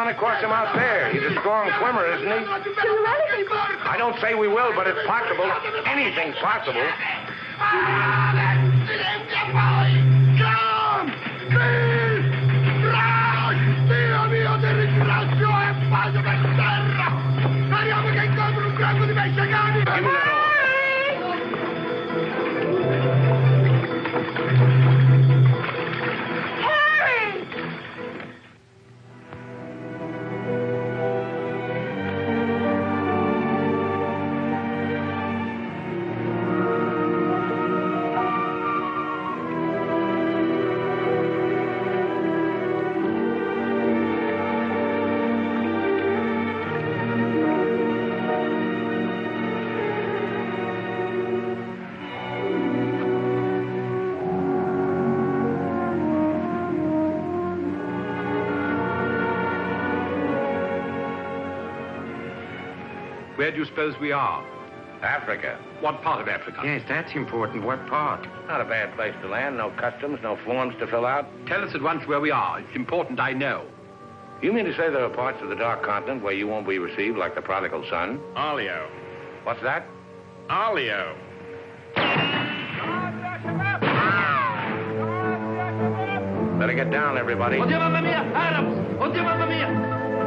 Speaker 2: Across him out there. He's a strong swimmer, isn't he? I don't say we will, but it's possible. Anything's possible.
Speaker 11: Dio mio, ti ringrazio e passo per terra! Speriamo che incontri un branco di messicani!
Speaker 3: Harry!
Speaker 6: Where do you suppose we are?
Speaker 2: Africa.
Speaker 6: What part of Africa?
Speaker 7: Yes, that's important. What part?
Speaker 2: Not a bad place to land. No customs, no forms to fill out.
Speaker 6: Tell us at once where we are. It's important I know.
Speaker 2: You mean to say there are parts of the Dark Continent where you won't be received like the prodigal son?
Speaker 15: Olio.
Speaker 2: What's that?
Speaker 15: Olio.
Speaker 2: Better get down, everybody.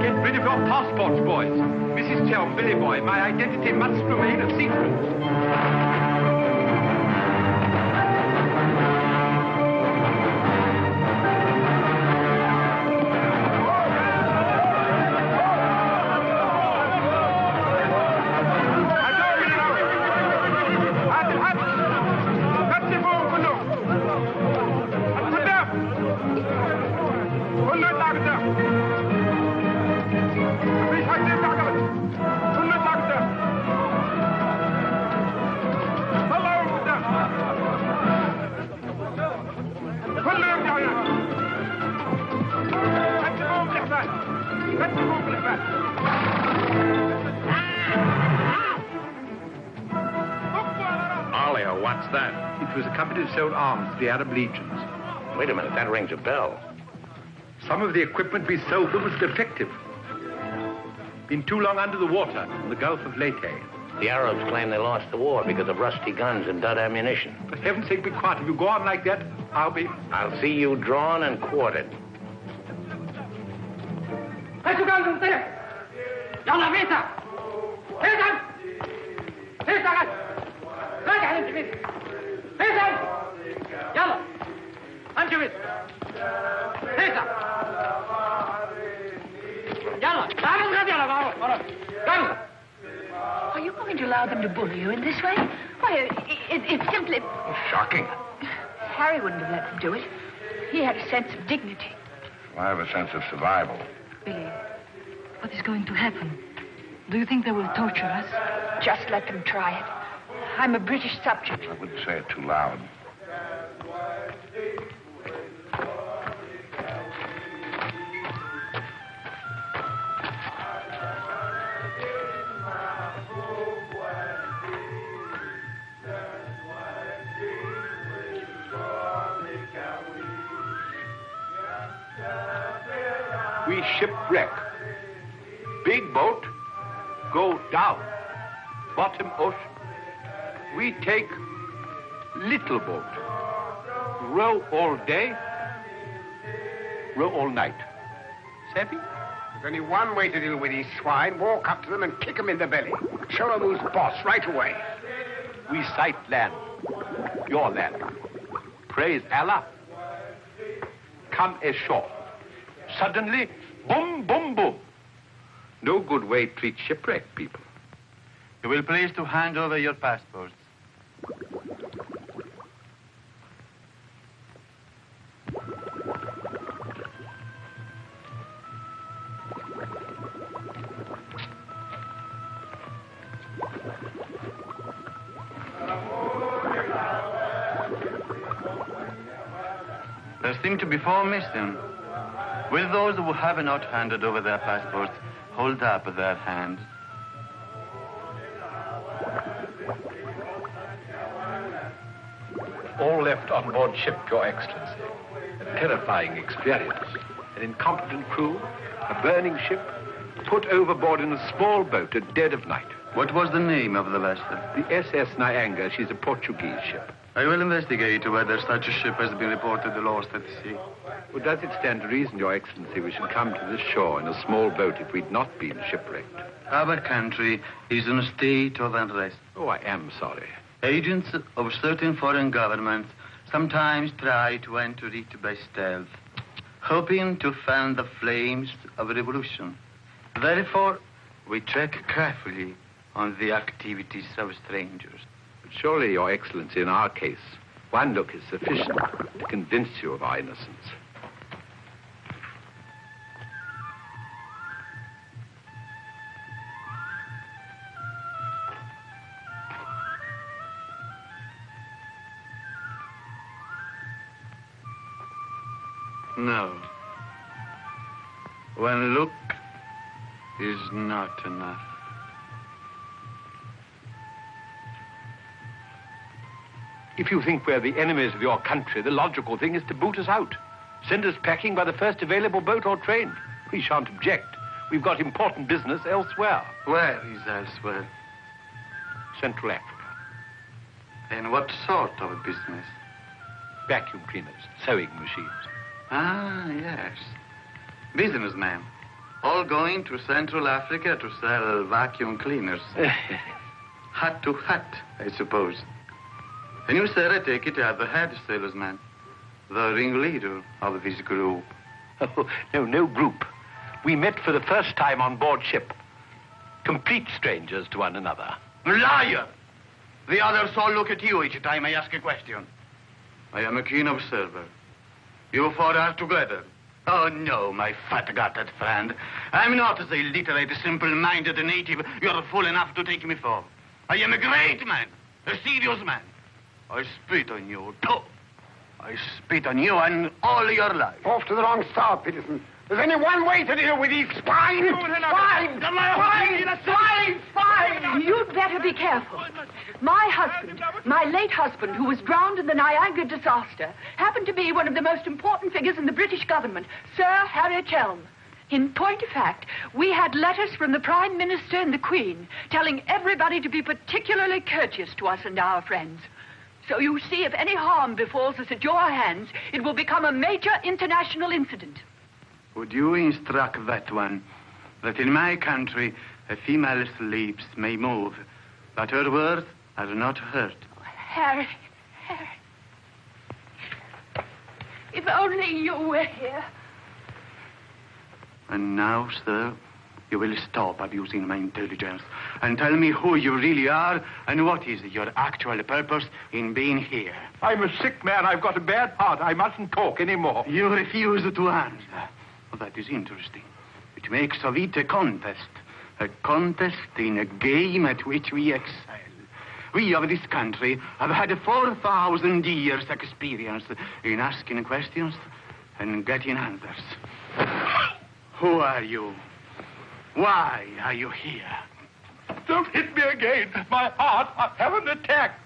Speaker 6: Get rid of your passports, boys. Mrs. Tell, Billy Boy, my identity must remain a secret.
Speaker 15: Olio, what's that?
Speaker 6: It was a company that sold arms to the Arab legions.
Speaker 2: Wait a minute, that rings a bell.
Speaker 6: Some of the equipment we sold them was defective. Been too long under the water in the Gulf of Leyte.
Speaker 2: The Arabs claim they lost the war because of rusty guns and dud ammunition.
Speaker 6: For heaven's sake, be quiet. If you go on like that,
Speaker 2: I'll see you drawn and quartered.
Speaker 3: Are you going to allow them to bully you in this way? Why, it's simply...
Speaker 2: Shocking.
Speaker 3: Harry wouldn't have let them do it. He had a sense of dignity.
Speaker 2: I have a sense of survival.
Speaker 4: Billy, what is going to happen? Do you think they will torture us?
Speaker 3: Just let them try it. I'm a British subject.
Speaker 2: I wouldn't say it too loud.
Speaker 6: we shipwreck. Big boat, go down. Bottom ocean. We take little boat. Row all day, row all night. Savvy? There's only one way to deal with these swine. Walk up to them and kick them in the belly. Show them who's boss right away. We sight land. Your land. Praise Allah. Come ashore. Suddenly, boom, boom, boom. No good way to treat shipwrecked people.
Speaker 16: You will please to hand over your passports. There seem to be 4 missing. Will those who have not handed over their passports hold up their hands?
Speaker 1: All left on board ship, Your Excellency. A terrifying experience. An incompetent crew, a burning ship, put overboard in a small boat at dead of night.
Speaker 16: What was the name of the vessel?
Speaker 1: The SS Nyanga. She's a Portuguese ship.
Speaker 16: I will investigate whether such a ship has been reported lost at sea.
Speaker 1: Well, does it stand to reason, Your Excellency, we should come to this shore in a small boat if we'd not been shipwrecked?
Speaker 16: Our country is in a state of unrest.
Speaker 1: Oh, I am sorry.
Speaker 16: Agents of certain foreign governments sometimes try to enter it by stealth, hoping to fan the flames of revolution. Therefore, we check carefully on the activities of strangers.
Speaker 1: But surely, Your Excellency, in our case, one look is sufficient to convince you of our innocence.
Speaker 16: No. One look is not enough.
Speaker 17: If you think we're the enemies of your country, the logical thing is to boot us out. Send us packing by the first available boat or train. We shan't object. We've got important business elsewhere.
Speaker 16: Where is elsewhere?
Speaker 17: Central Africa.
Speaker 16: And what sort of a business?
Speaker 17: Vacuum cleaners, sewing machines.
Speaker 16: Ah, yes. Businessmen. All going to Central Africa to sell vacuum cleaners. Hat to hat, I suppose. And you, sir, I take it, are the head salesman, the ringleader of this group.
Speaker 17: Oh, no group. We met for the first time on board ship. Complete strangers to one another.
Speaker 16: Liar! The others all look at you each time I ask a question. I am a keen observer. You four are together. Oh, no, my fat-gutted friend. I'm not the illiterate, simple-minded native you're fool enough to take me for. I am a great man, a serious man. I spit on you, too. I spit on you and all your life.
Speaker 6: Off to the wrong star, Peterson. There's only one way to deal with these swine! Swine!
Speaker 3: You'd better be careful. My husband, my late husband, who was drowned in the Niagara disaster, happened to be one of the most important figures in the British government, Sir Harry Chelm. In point of fact, we had letters from the Prime Minister and the Queen telling everybody to be particularly courteous to us and our friends. So you see, if any harm befalls us at your hands, it will become a major international incident.
Speaker 16: Would you instruct that one that in my country a female's lips may move, but her words are not heard?
Speaker 3: Harry. If only you were here.
Speaker 16: And now, sir, you will stop abusing my intelligence and tell me who you really are and what is your actual purpose in being here.
Speaker 17: I'm a sick man. I've got a bad heart. I mustn't talk anymore.
Speaker 16: You refuse to answer. Well, that is interesting. It makes of it a contest in a game at which we excel. We of this country have had 4,000 years' experience in asking questions and getting answers. Who are you? Why are you here?
Speaker 17: Don't hit me again. My heart. I have an attack.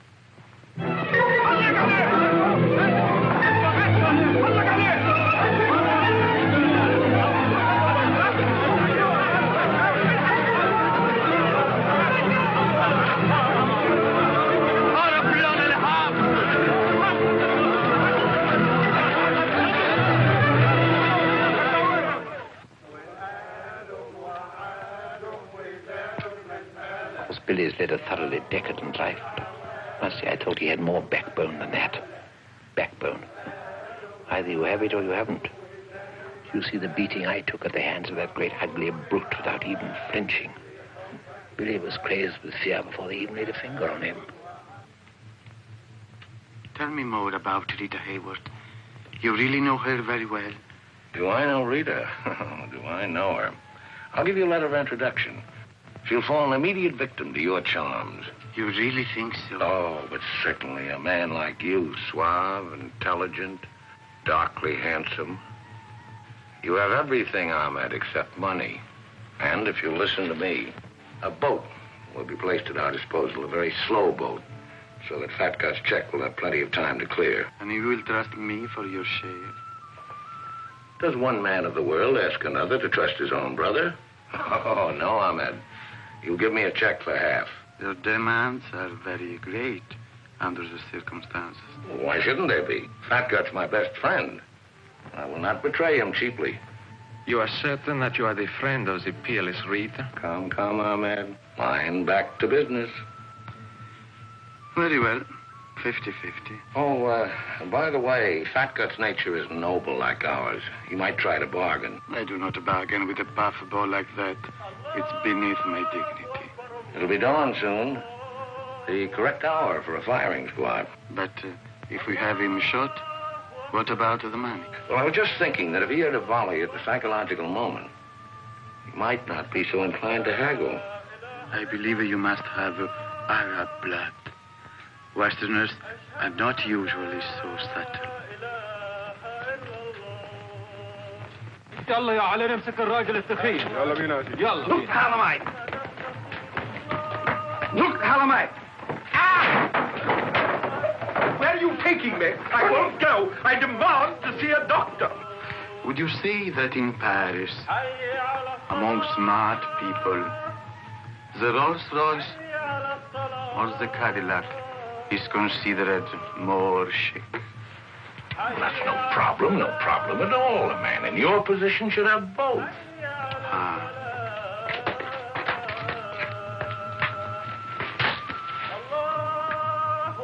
Speaker 1: Billy's led a thoroughly decadent life. Must say, I thought he had more backbone than that. Backbone. Either you have it or you haven't. You see the beating I took at the hands of that great ugly brute without even flinching. Billy was crazed with fear before they even laid a finger on him.
Speaker 16: Tell me more about Rita Hayworth. You really know her very well?
Speaker 2: Do I know Rita? Do I know her? I'll give you a letter of introduction. She'll fall an immediate victim to your charms.
Speaker 16: You really think so?
Speaker 2: Oh, but certainly a man like you, suave, intelligent, darkly handsome. You have everything, Ahmed, except money. And if you listen to me, a boat will be placed at our disposal, a very slow boat, so that Fat Gut's check will have plenty of time to clear.
Speaker 16: And you will trust me for your share?
Speaker 2: Does one man of the world ask another to trust his own brother? Oh, no, Ahmed. You give me a check for half.
Speaker 16: Your demands are very great under the circumstances.
Speaker 2: Well, why shouldn't they be? Fat Gut's my best friend. I will not betray him cheaply.
Speaker 18: You are certain that you are the friend of the peerless Rita?
Speaker 2: Come, Ahmed. Line back to business.
Speaker 16: Very well. 50-50.
Speaker 2: Oh, by the way, Fat Gut's nature is noble like ours. He might try to bargain.
Speaker 16: I do not bargain with a puffball like that. It's beneath my dignity.
Speaker 2: It'll be dawn soon. The correct hour for a firing squad.
Speaker 16: But if we have him shot, what about the money?
Speaker 2: Well, I was just thinking that if he had a volley at the psychological moment, he might not be so inclined to haggle.
Speaker 16: I believe you must have Arab blood. Westerners are not usually so subtle.
Speaker 17: يلا يا علي نمسك الراجل الثخين. يلا بينا. يلا.
Speaker 6: Look, Halamite. Look, Halamite. Ah!
Speaker 12: are you taking me? I won't go. I demand to see a doctor.
Speaker 16: Would you say that in Paris, among smart people, the Rolls-Royce or the Cadillac is considered more chic?
Speaker 2: Well, that's no problem at all. A man in your position should have both.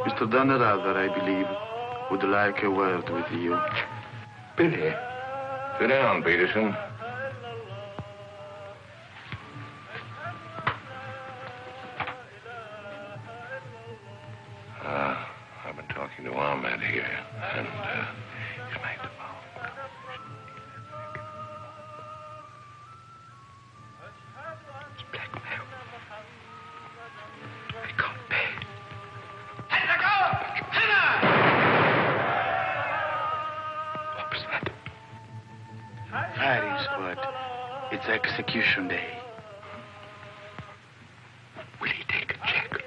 Speaker 16: Mr. Donnerother, I believe, would like a word with you.
Speaker 2: Billy, sit down, Peterson. I've been talking to Ahmed here, and he's made the phone.
Speaker 16: It's blackmail. I can't pay. What was that? Firing squad. It's execution day. Will he take a check?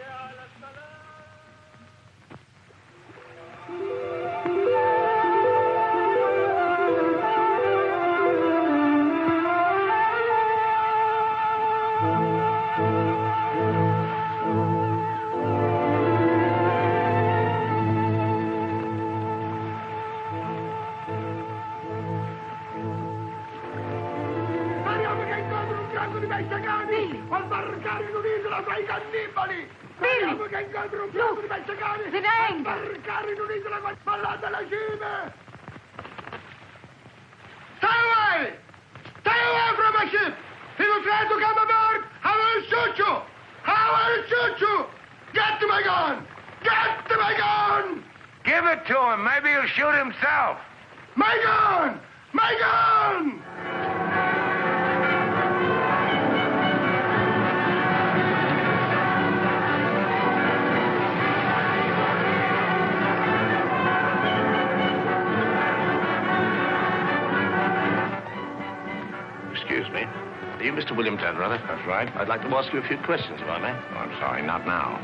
Speaker 2: That's right.
Speaker 17: I'd like to ask you a few questions, if I may.
Speaker 2: Oh, I'm sorry, not now.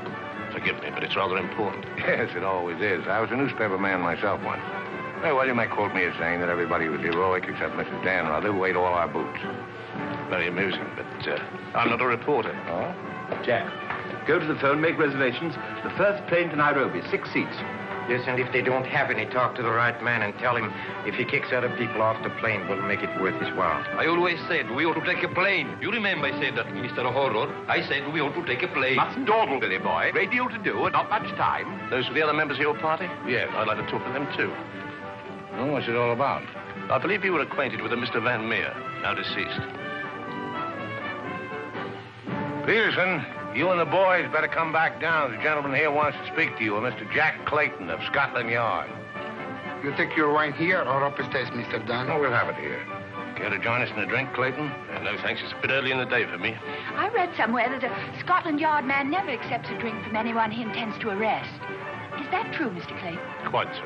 Speaker 17: Forgive me, but it's rather important.
Speaker 2: Yes, it always is. I was a newspaper man myself once. Well, you may quote me as saying that everybody was heroic except Mrs. Danrother, who ate all our boots.
Speaker 17: Very amusing, but I'm not a reporter.
Speaker 2: Oh?
Speaker 1: Jack, go to the phone, make reservations. The first plane to Nairobi, 6 seats.
Speaker 7: Yes, and if they don't have any, talk to the right man and tell him if he kicks other people off the plane, we'll make it worth his while.
Speaker 10: I always said we ought to take a plane. You remember I said that, Mr. Horror. I said we ought to take a plane.
Speaker 17: Mustn't dawdle, Billy boy. Great deal to do and not much time. Those were the other members of your party? Yes, I'd like to talk to them, too.
Speaker 2: Well, what's it all about?
Speaker 17: I believe you were acquainted with a Mr. Van Meer, now deceased.
Speaker 2: Peterson, you and the boys better come back down. The gentleman here wants to speak to you, a Mr. Jack Clayton of Scotland Yard.
Speaker 19: You take your wine here or upstairs, Mr. Dunn?
Speaker 2: No, we'll have it here. Care to join us in a drink, Clayton?
Speaker 17: No, thanks. It's a bit early in the day for me.
Speaker 3: I read somewhere that a Scotland Yard man never accepts a drink from anyone he intends to arrest. Is that true, Mr. Clayton?
Speaker 17: Quite so.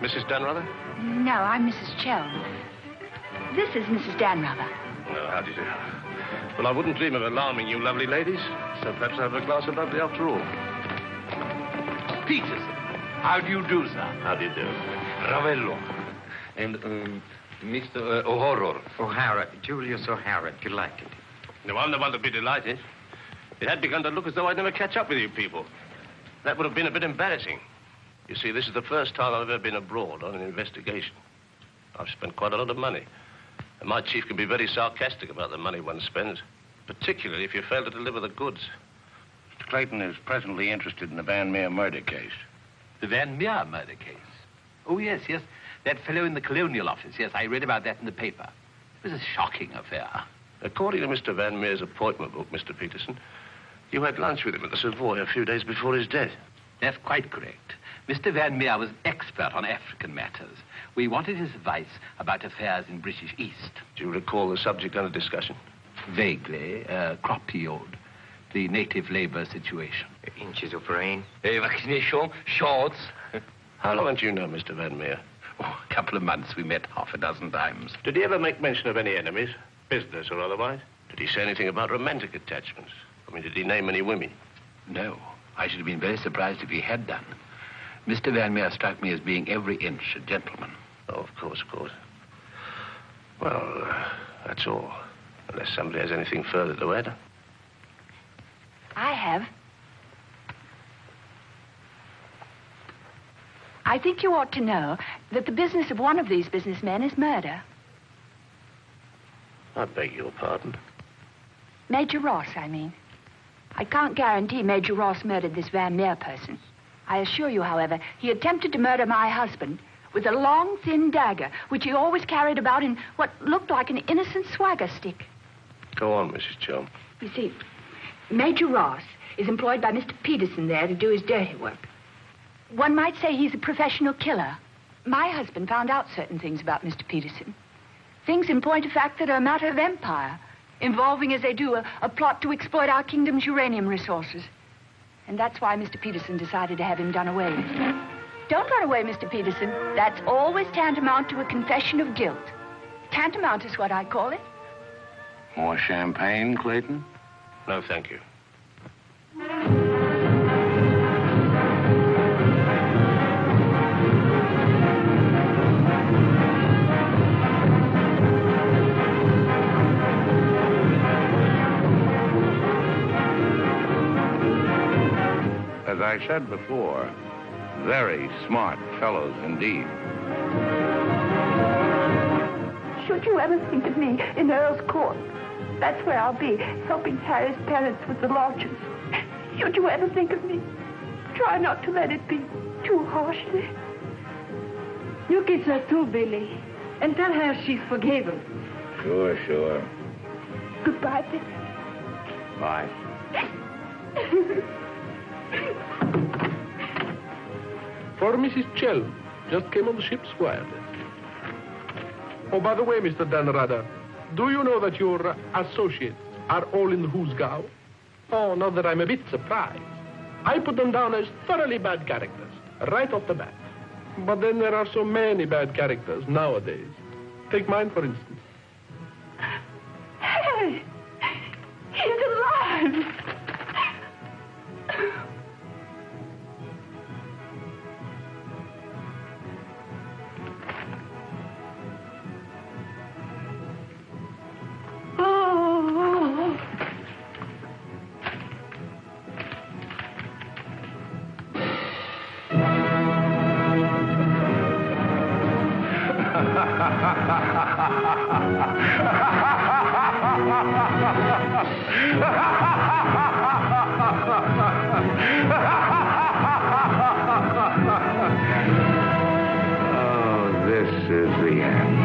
Speaker 17: Mrs. Danrother?
Speaker 3: No, I'm Mrs. Chelm. This is Mrs. Danrother.
Speaker 17: Oh, how do you do? Well, I wouldn't dream of alarming you lovely ladies, so perhaps I'll have a glass of lovely after all.
Speaker 1: Peterson, how do you do, sir?
Speaker 17: How do you do?
Speaker 10: Ravello. And Mr. Horror.
Speaker 7: O'Hara, Julius O'Hara, delighted.
Speaker 17: No, I'm the one to be delighted. It had begun to look as though I'd never catch up with you people. That would have been a bit embarrassing. You see, this is the first time I've ever been abroad on an investigation. I've spent quite a lot of money. And my chief can be very sarcastic about the money one spends, particularly if you fail to deliver the goods.
Speaker 2: Mr. Clayton is presently interested in the Van Meer murder case.
Speaker 1: The Van Meer murder case? Oh, yes, yes. That fellow in the Colonial Office. Yes, I read about that in the paper. It was a shocking affair.
Speaker 17: According to Mr. Van Meer's appointment book, Mr. Peterson, you had lunch with him at the Savoy a few days before his death.
Speaker 1: That's quite correct. Mr. Van Meer was expert on African matters. We wanted his advice about affairs in British East.
Speaker 17: Do you recall the subject under discussion?
Speaker 1: Vaguely. Crop yield. The native labor situation.
Speaker 7: Inches of rain.
Speaker 10: Vaccination, shorts.
Speaker 17: How long did you know Mr. Van Meer?
Speaker 1: Oh, a couple of months. We met half a dozen times.
Speaker 17: Did he ever make mention of any enemies, business or otherwise? Did he say anything about romantic attachments? I mean, did he name any women?
Speaker 1: No. I should have been very surprised if he had done. Mr. Van Meer struck me as being every inch a gentleman.
Speaker 17: Oh, of course. Well, that's all. Unless somebody has anything further to add.
Speaker 3: I have. I think you ought to know that the business of one of these businessmen is murder.
Speaker 17: I beg your pardon.
Speaker 3: Major Ross, I mean. I can't guarantee Major Ross murdered this Van Meer person. I assure you, however, he attempted to murder my husband with a long, thin dagger, which he always carried about in what looked like an innocent swagger stick.
Speaker 17: Go on, Mrs. Joe.
Speaker 3: You see, Major Ross is employed by Mr. Peterson there to do his dirty work. One might say he's a professional killer. My husband found out certain things about Mr. Peterson. Things in point of fact that are a matter of empire, involving, as they do, a plot to exploit our kingdom's uranium resources. And that's why Mr. Peterson decided to have him done away with. Don't run away, Mr. Peterson. That's always tantamount to a confession of guilt. Tantamount is what I call it.
Speaker 2: More champagne, Clayton?
Speaker 17: No, thank you.
Speaker 2: As I said before, very smart fellows indeed.
Speaker 9: Should you ever think of me in Earl's Court, that's where I'll be, helping Harry's parents with the lodgers. Should you ever think of me, try not to let it be too harshly.
Speaker 4: You kiss her too, Billy, and tell her she's forgiven.
Speaker 2: Sure.
Speaker 9: Goodbye, Billy.
Speaker 2: Bye.
Speaker 11: For Mrs. Chelm, just came on the ship's wireless. Oh, by the way, Mr. Danrada, do you know that your associates are all in the Hoosgow? Oh, not that I'm a bit surprised. I put them down as thoroughly bad characters, right off the bat. But then there are so many bad characters nowadays. Take mine, for instance.
Speaker 9: Harry! He's alive!
Speaker 2: Oh, this is the end.